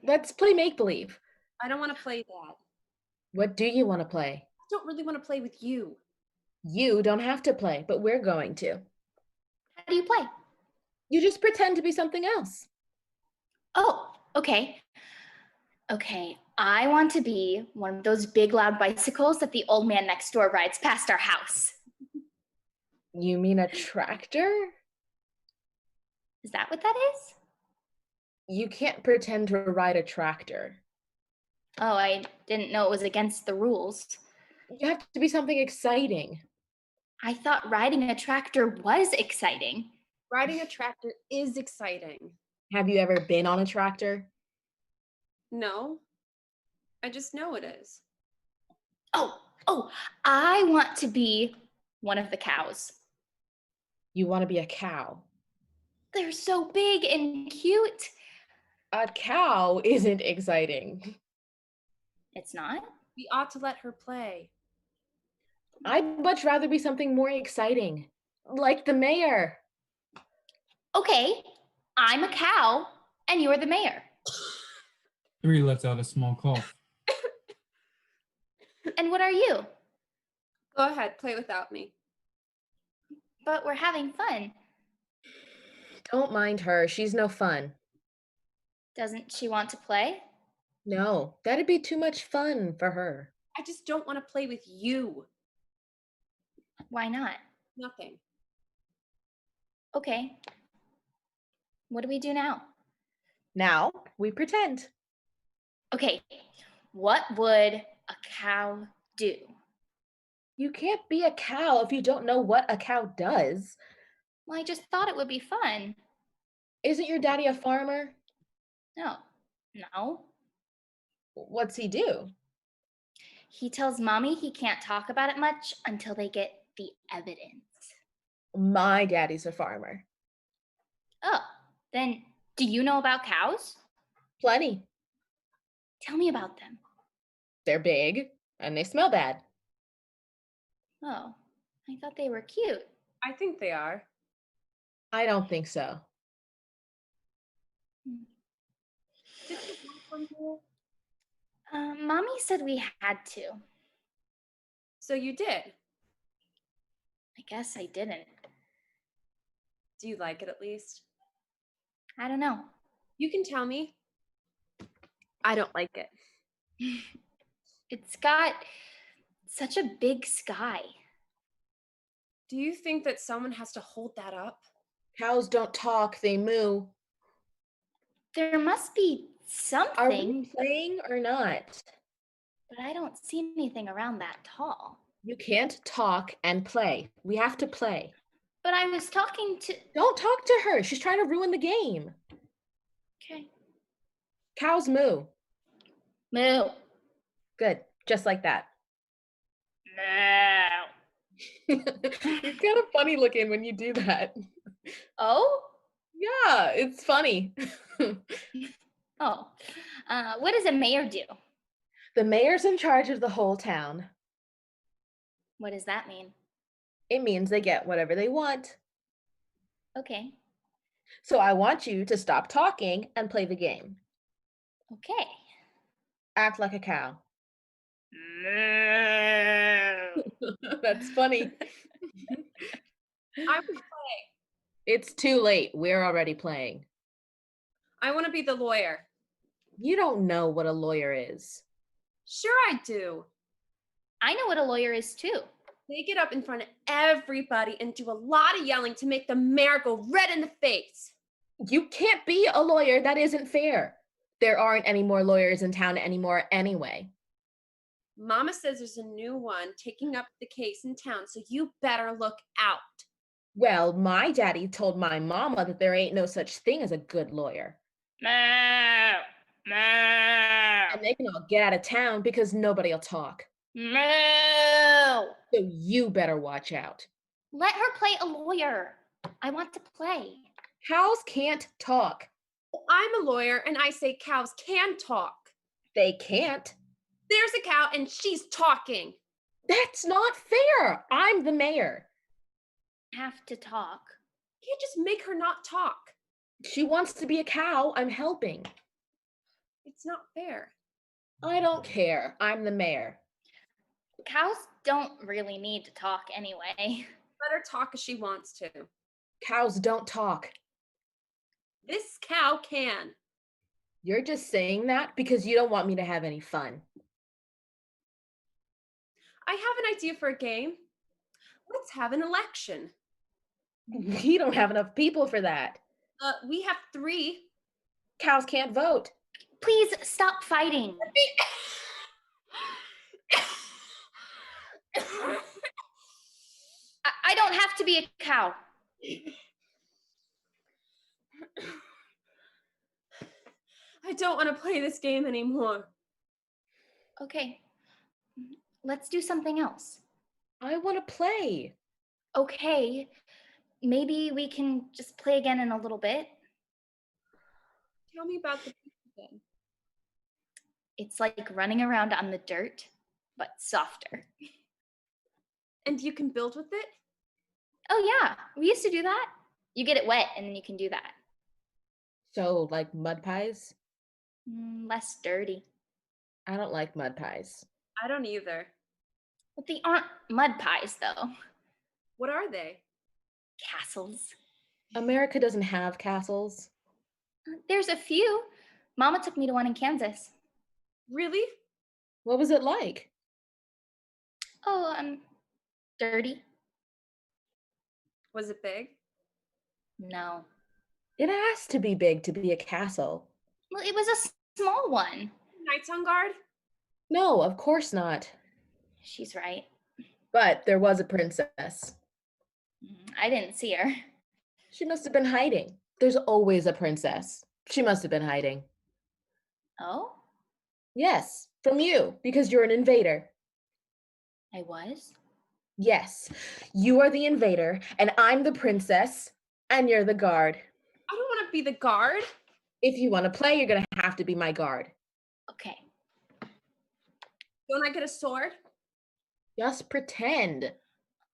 Speaker 11: Let's play make-believe.
Speaker 12: I don't want to play that.
Speaker 11: What do you want to play?
Speaker 12: I don't really want to play with you.
Speaker 11: You don't have to play, but we're going to.
Speaker 2: How do you play?
Speaker 11: You just pretend to be something else.
Speaker 2: Oh, okay. Okay, I want to be one of those big loud bicycles that the old man next door rides past our house.
Speaker 11: You mean a tractor?
Speaker 2: Is that what that is?
Speaker 11: You can't pretend to ride a tractor.
Speaker 2: Oh, I didn't know it was against the rules.
Speaker 11: You have to be something exciting.
Speaker 2: I thought riding a tractor was exciting.
Speaker 12: Riding a tractor is exciting.
Speaker 11: Have you ever been on a tractor?
Speaker 12: No, I just know it is.
Speaker 2: Oh, I want to be one of the cows.
Speaker 11: You want to be a cow?
Speaker 2: They're so big and cute.
Speaker 11: A cow isn't exciting.
Speaker 7: It's not?
Speaker 12: We ought to let her play.
Speaker 11: I'd much rather be something more exciting, like the mayor.
Speaker 7: Okay, I'm a cow and you're the mayor.
Speaker 10: 3 lets out a small cough.
Speaker 7: And what are you?
Speaker 12: Go ahead, play without me.
Speaker 7: But we're having fun.
Speaker 11: Don't mind her, she's no fun.
Speaker 7: Doesn't she want to play?
Speaker 11: No, that'd be too much fun for her.
Speaker 12: I just don't want to play with you.
Speaker 7: Why not?
Speaker 12: Nothing.
Speaker 7: Okay. What do we do now?
Speaker 11: Now we pretend.
Speaker 7: Okay, what would a cow do?
Speaker 11: You can't be a cow if you don't know what a cow does.
Speaker 7: Well, I just thought it would be fun.
Speaker 11: Isn't your daddy a farmer?
Speaker 7: No. No.
Speaker 11: What's he do?
Speaker 7: He tells mommy he can't talk about it much until they get the evidence.
Speaker 11: My daddy's a farmer.
Speaker 7: Oh, then do you know about cows?
Speaker 11: Plenty.
Speaker 7: Tell me about them.
Speaker 11: They're big and they smell bad.
Speaker 7: Oh, I thought they were cute.
Speaker 12: I think they are.
Speaker 11: I don't think so.
Speaker 12: Did you want one here?
Speaker 7: Mommy said we had to.
Speaker 12: So you did.
Speaker 7: I guess I didn't.
Speaker 12: Do you like it at least?
Speaker 7: I don't know.
Speaker 12: You can tell me. I don't like it.
Speaker 7: It's got such a big sky.
Speaker 12: Do you think that someone has to hold that up?
Speaker 11: Cows don't talk, they moo.
Speaker 7: There must be something.
Speaker 11: Are we playing or not?
Speaker 7: But I don't see anything around that tall.
Speaker 11: You can't talk and play. We have to play.
Speaker 7: But I was talking to...
Speaker 11: Don't talk to her. She's trying to ruin the game.
Speaker 7: Okay.
Speaker 11: Cows moo.
Speaker 7: Moo.
Speaker 11: Good. Just like that.
Speaker 7: Moo.
Speaker 11: You're kind of funny looking when you do that.
Speaker 7: Oh?
Speaker 11: Yeah, it's funny.
Speaker 7: Oh. What does a mayor do?
Speaker 11: The mayor's in charge of the whole town.
Speaker 7: What does that mean?
Speaker 11: It means they get whatever they want.
Speaker 7: Okay.
Speaker 11: So I want you to stop talking and play the game.
Speaker 7: Okay.
Speaker 11: Act like a cow.
Speaker 7: Moo.
Speaker 11: That's funny.
Speaker 12: I would play.
Speaker 11: It's too late. We're already playing.
Speaker 12: I want to be the lawyer.
Speaker 11: You don't know what a lawyer is.
Speaker 12: Sure I do.
Speaker 7: I know what a lawyer is too.
Speaker 12: They get up in front of everybody and do a lot of yelling to make the mayor go red in the face.
Speaker 11: You can't be a lawyer. That isn't fair. There aren't any more lawyers in town anymore anyway.
Speaker 12: Mama says there's a new one taking up the case in town, so you better look out.
Speaker 11: Well, my daddy told my mama that there ain't no such thing as a good lawyer.
Speaker 7: Moo. Moo.
Speaker 11: And they can all get out of town because nobody'll talk.
Speaker 7: Moo.
Speaker 11: So you better watch out.
Speaker 7: Let her play a lawyer. I want to play.
Speaker 11: Cows can't talk.
Speaker 12: I'm a lawyer and I say cows can talk.
Speaker 11: They can't.
Speaker 12: There's a cow and she's talking.
Speaker 11: That's not fair. I'm the mayor.
Speaker 7: Have to talk.
Speaker 12: You can't just make her not talk.
Speaker 11: She wants to be a cow. I'm helping.
Speaker 12: It's not fair.
Speaker 11: I don't care. I'm the mayor.
Speaker 7: Cows don't really need to talk anyway.
Speaker 12: Let her talk as she wants to.
Speaker 11: Cows don't talk.
Speaker 12: This cow can.
Speaker 11: You're just saying that because you don't want me to have any fun.
Speaker 12: I have an idea for a game. Let's have an election.
Speaker 11: We don't have enough people for that.
Speaker 12: We have 3.
Speaker 11: Cows can't vote.
Speaker 7: Please stop fighting. I don't have to be a cow.
Speaker 12: I don't want to play this game anymore.
Speaker 7: Okay. Let's do something else.
Speaker 11: I want to play.
Speaker 7: Okay. Maybe we can just play again in a little bit.
Speaker 12: Tell me about the beach again.
Speaker 13: It's like running around on the dirt, but softer.
Speaker 12: And you can build with it?
Speaker 13: Oh, yeah. We used to do that. You get it wet, and then you can do that.
Speaker 11: So, like mud pies?
Speaker 13: Less dirty.
Speaker 11: I don't like mud pies.
Speaker 12: I don't either.
Speaker 13: But they aren't mud pies, though.
Speaker 12: What are they?
Speaker 13: Castles.
Speaker 11: America doesn't have castles.
Speaker 13: There's a few. Mama took me to one in Kansas.
Speaker 12: Really?
Speaker 11: What was it like?
Speaker 13: Oh, dirty.
Speaker 12: Was it big?
Speaker 13: No.
Speaker 11: It has to be big to be a castle.
Speaker 13: Well, it was a small one.
Speaker 12: Knights on guard?
Speaker 11: No, of course not.
Speaker 13: She's right.
Speaker 11: But there was a princess.
Speaker 13: I didn't see her.
Speaker 11: She must have been hiding. There's always a princess. She must have been hiding.
Speaker 13: Oh?
Speaker 11: Yes, from you, because you're an invader.
Speaker 13: I was?
Speaker 11: Yes, you are the invader, and I'm the princess, and you're the guard.
Speaker 12: I don't want to be the guard.
Speaker 11: If you want to play, you're going to have to be my guard.
Speaker 13: Okay.
Speaker 12: Don't I get a sword?
Speaker 11: Just pretend.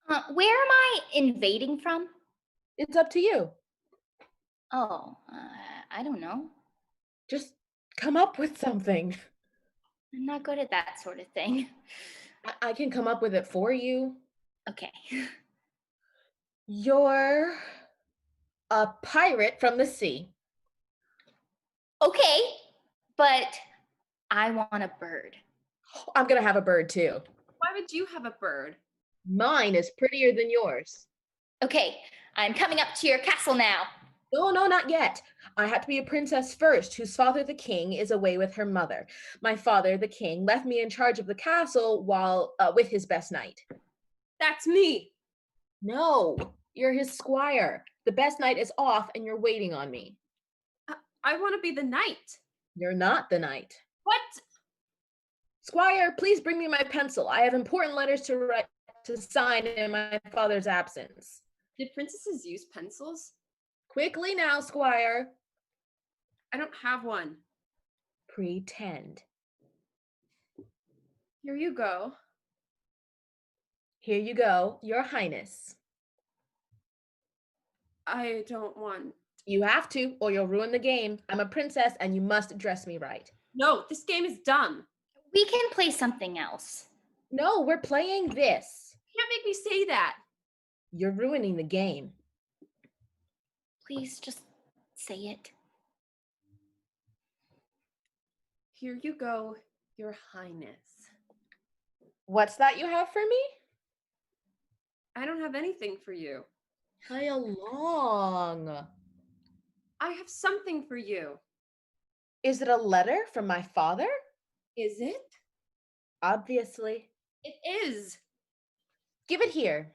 Speaker 13: Where am I invading from?
Speaker 11: It's up to you.
Speaker 13: Oh, I don't know.
Speaker 11: Just come up with something.
Speaker 13: I'm not good at that sort of thing.
Speaker 11: I can come up with it for you.
Speaker 13: Okay.
Speaker 11: You're a pirate from the sea.
Speaker 13: Okay, but I want a bird.
Speaker 11: I'm going to have a bird too.
Speaker 12: Why would you have a bird?
Speaker 11: Mine is prettier than yours.
Speaker 13: Okay, I'm coming up to your castle now.
Speaker 11: No, not yet. I have to be a princess first, whose father, the king, is away with her mother. My father, the king, left me in charge of the castle while with his best knight.
Speaker 12: That's me.
Speaker 11: No, you're his squire. The best knight is off and you're waiting on me.
Speaker 12: I want to be the knight.
Speaker 11: You're not the knight.
Speaker 12: What?
Speaker 11: Squire, please bring me my pencil. I have important letters to write to sign in my father's absence.
Speaker 12: Did princesses use pencils?
Speaker 11: Quickly now, Squire.
Speaker 12: I don't have one.
Speaker 11: Pretend.
Speaker 12: Here you go.
Speaker 11: Here you go, Your Highness.
Speaker 12: I don't want.
Speaker 11: You have to, or you'll ruin the game. I'm a princess and you must dress me right.
Speaker 12: No, this game is done.
Speaker 13: We can play something else.
Speaker 11: No, we're playing this.
Speaker 12: You can't make me say that.
Speaker 11: You're ruining the game.
Speaker 13: Please just say it.
Speaker 12: Here you go, Your Highness.
Speaker 11: What's that you have for me?
Speaker 12: I don't have anything for you.
Speaker 11: Play along.
Speaker 12: I have something for you.
Speaker 11: Is it a letter from my father?
Speaker 12: Is it?
Speaker 11: Obviously.
Speaker 12: It is.
Speaker 11: Give it here.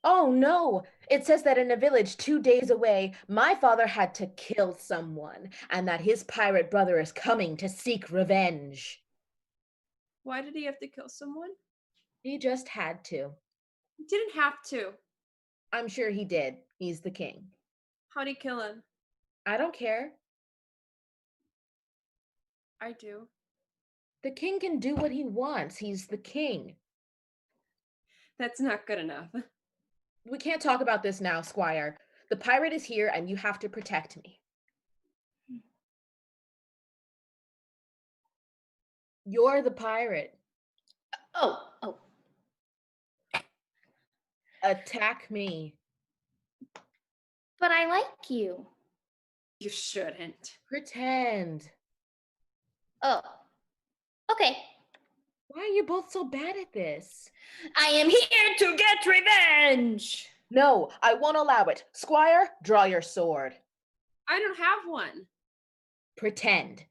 Speaker 11: Oh no, it says that in a village 2 days away, my father had to kill someone, and that his pirate brother is coming to seek revenge.
Speaker 12: Why did he have to kill someone?
Speaker 11: He just had to.
Speaker 12: He didn't have to.
Speaker 11: I'm sure he did. He's the king.
Speaker 12: How'd he kill him?
Speaker 11: I don't care.
Speaker 12: I do.
Speaker 11: The king can do what he wants. He's the king.
Speaker 12: That's not good enough.
Speaker 11: We can't talk about this now, Squire. The pirate is here and you have to protect me. You're the pirate.
Speaker 13: Oh.
Speaker 11: Attack me.
Speaker 13: But I like you.
Speaker 12: You shouldn't.
Speaker 11: Pretend.
Speaker 13: Oh. Okay.
Speaker 11: Why are you both so bad at this?
Speaker 13: I am here to get revenge.
Speaker 11: No, I won't allow it. Squire, draw your sword.
Speaker 12: I don't have one.
Speaker 11: Pretend.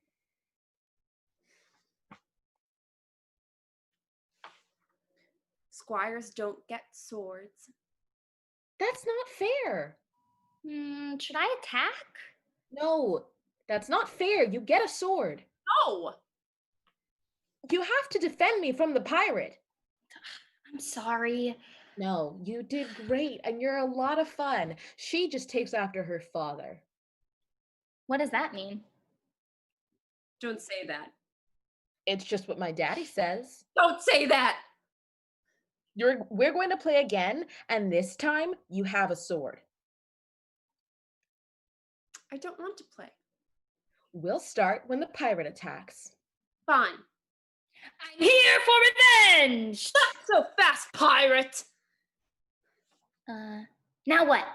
Speaker 12: Squires don't get swords.
Speaker 11: That's not fair.
Speaker 13: Should I attack?
Speaker 11: No, that's not fair. You get a sword.
Speaker 12: No!
Speaker 11: You have to defend me from the pirate.
Speaker 13: I'm sorry.
Speaker 11: No, you did great, and you're a lot of fun. She just takes after her father.
Speaker 13: What does that mean?
Speaker 12: Don't say that.
Speaker 11: It's just what my daddy says.
Speaker 12: Don't say that.
Speaker 11: We're going to play again, and this time you have a sword.
Speaker 12: I don't want to play.
Speaker 11: We'll start when the pirate attacks.
Speaker 12: Fine.
Speaker 7: I'm here for revenge!
Speaker 12: Not so fast, pirate!
Speaker 13: Now what?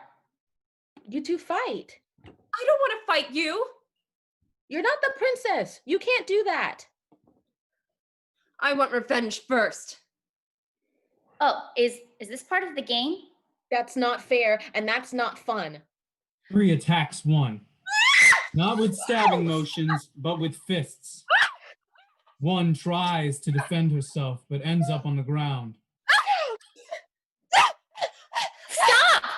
Speaker 11: You two fight.
Speaker 12: I don't want to fight you.
Speaker 11: You're not the princess. You can't do that.
Speaker 12: I want revenge first.
Speaker 13: Oh, is this part of the game?
Speaker 11: That's not fair, and that's not fun.
Speaker 10: 3 attacks 1. Not with stabbing motions, but with fists. 1 tries to defend herself, but ends up on the ground.
Speaker 7: Stop!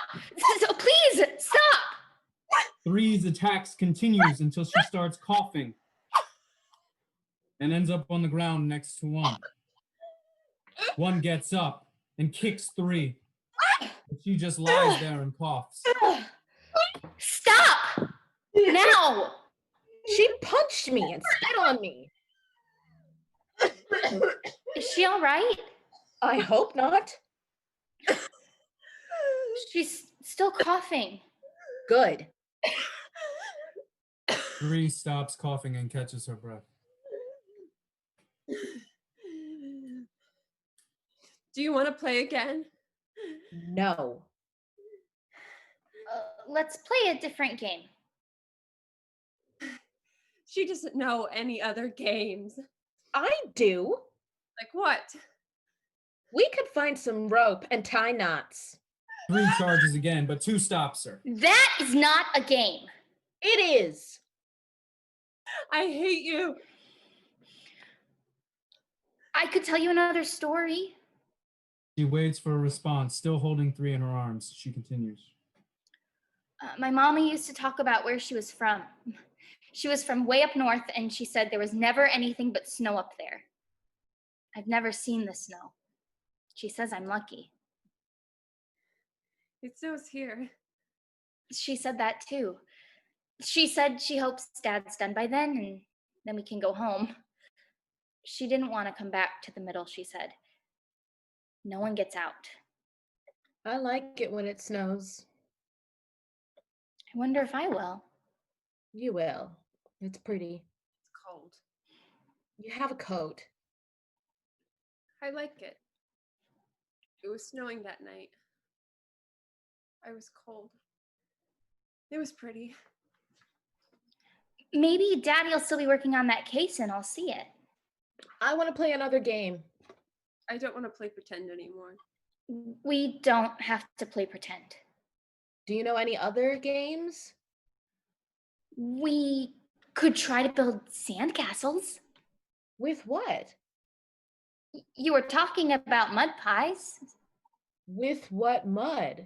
Speaker 7: So please, stop!
Speaker 10: 3's attacks continues until she starts coughing and ends up on the ground next to 1. 1 gets up and kicks 3. But she just lies there and coughs.
Speaker 7: Stop! Now!
Speaker 11: She punched me and spit on me.
Speaker 7: Is she all right?
Speaker 11: I hope not.
Speaker 7: She's still coughing.
Speaker 11: Good.
Speaker 10: 3 stops coughing and catches her breath.
Speaker 12: Do you want to play again?
Speaker 11: No.
Speaker 13: Let's play a different game.
Speaker 12: She doesn't know any other games.
Speaker 11: I do.
Speaker 12: Like what?
Speaker 11: We could find some rope and tie knots.
Speaker 10: 3 charges again, but 2 stops her.
Speaker 7: That is not a game.
Speaker 11: It is.
Speaker 12: I hate you.
Speaker 7: I could tell you another story.
Speaker 10: She waits for a response, still holding 3 in her arms. She continues.
Speaker 7: My mama used to talk about where she was from. She was from way up north, and she said there was never anything but snow up there. I've never seen the snow. She says I'm lucky.
Speaker 12: It snows here.
Speaker 7: She said that too. She said she hopes Dad's done by then, and then we can go home. She didn't want to come back to the middle, she said. No one gets out.
Speaker 11: I like it when it snows.
Speaker 7: I wonder if I will.
Speaker 11: You will. It's pretty.
Speaker 12: It's cold.
Speaker 11: You have a coat.
Speaker 12: I like it. It was snowing that night. I was cold. It was pretty.
Speaker 7: Maybe Daddy will still be working on that case and I'll see it.
Speaker 11: I want to play another game.
Speaker 12: I don't want to play pretend anymore.
Speaker 7: We don't have to play pretend.
Speaker 11: Do you know any other games?
Speaker 7: We could try to build sandcastles.
Speaker 11: With what?
Speaker 7: You were talking about mud pies.
Speaker 11: With what mud?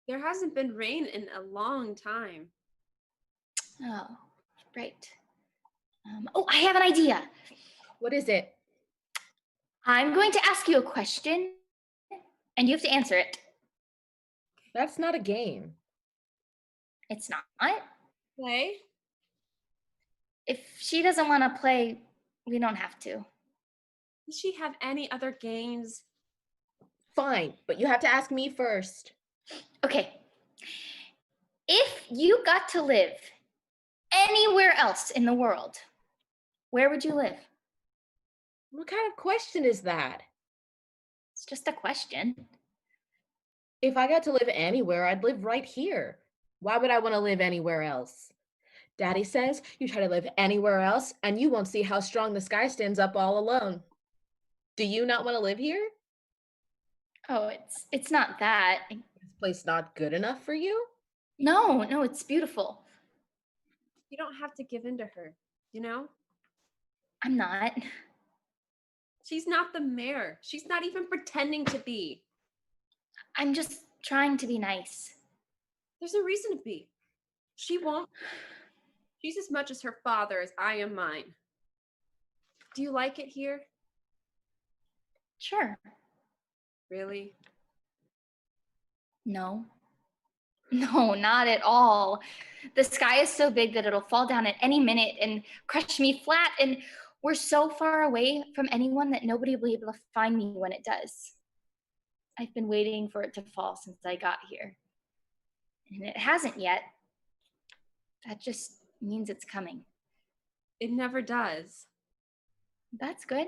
Speaker 12: There hasn't been rain in a long time.
Speaker 7: Oh, right. I have an idea.
Speaker 11: What is it?
Speaker 7: I'm going to ask you a question, and you have to answer it.
Speaker 11: That's not a game.
Speaker 7: It's not.
Speaker 12: Play?
Speaker 7: If she doesn't want to play, we don't have to.
Speaker 12: Does she have any other games?
Speaker 11: Fine, but you have to ask me first.
Speaker 7: Okay. If you got to live anywhere else in the world, where would you live?
Speaker 11: What kind of question is that?
Speaker 7: It's just a question.
Speaker 11: If I got to live anywhere, I'd live right here. Why would I want to live anywhere else? Daddy says you try to live anywhere else and you won't see how strong the sky stands up all alone. Do you not want to live here?
Speaker 7: Oh, it's not that.
Speaker 11: This place not good enough for you?
Speaker 7: No, it's beautiful.
Speaker 12: You don't have to give in to her, you know?
Speaker 7: I'm not.
Speaker 12: She's not the mayor. She's not even pretending to be.
Speaker 7: I'm just trying to be nice.
Speaker 12: There's a reason to be. She won't. She's as much as her father as I am mine. Do you like it here?
Speaker 7: Sure.
Speaker 12: Really?
Speaker 7: No.
Speaker 13: No, not at all. The sky is so big that it'll fall down at any minute and crush me flat, and we're so far away from anyone that nobody will be able to find me when it does. I've been waiting for it to fall since I got here. And it hasn't yet. That just means it's coming.
Speaker 12: It never does.
Speaker 13: That's good.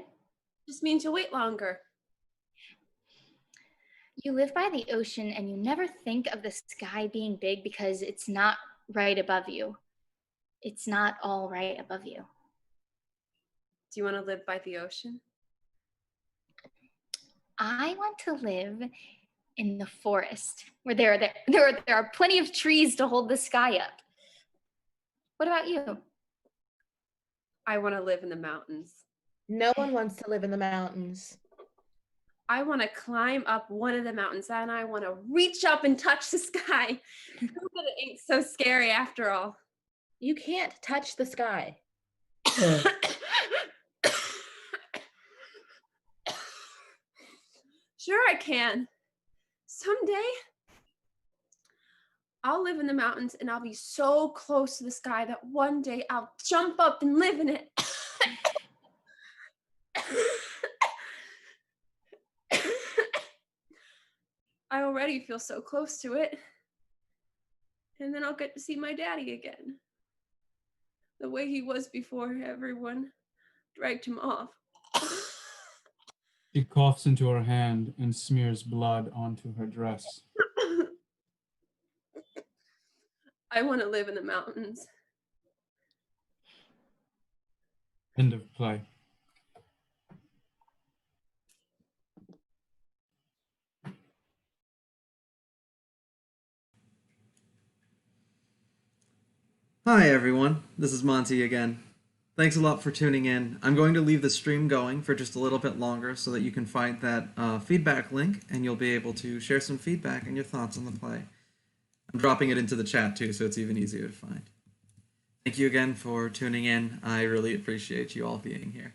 Speaker 12: Just means you'll wait longer.
Speaker 13: You live by the ocean and you never think of the sky being big because it's not right above you. It's not all right above you.
Speaker 12: Do you want to live by the ocean?
Speaker 13: I want to live in the forest where there are plenty of trees to hold the sky up. What about you?
Speaker 12: I want to live in the mountains.
Speaker 11: No one wants to live in the mountains.
Speaker 12: I want to climb up one of the mountains and I want to reach up and touch the sky. But it ain't so scary after all.
Speaker 11: You can't touch the sky.
Speaker 12: Sure I can. Someday, I'll live in the mountains and I'll be so close to the sky that one day I'll jump up and live in it. I already feel so close to it. And then I'll get to see my daddy again. The way he was before everyone dragged him off.
Speaker 10: She coughs into her hand and smears blood onto her dress.
Speaker 12: I want to live in the mountains.
Speaker 10: End of play.
Speaker 1: Hi everyone, this is Monty again. Thanks a lot for tuning in. I'm going to leave the stream going for just a little bit longer so that you can find that feedback link and you'll be able to share some feedback and your thoughts on the play. I'm dropping it into the chat too, so it's even easier to find. Thank you again for tuning in. I really appreciate you all being here.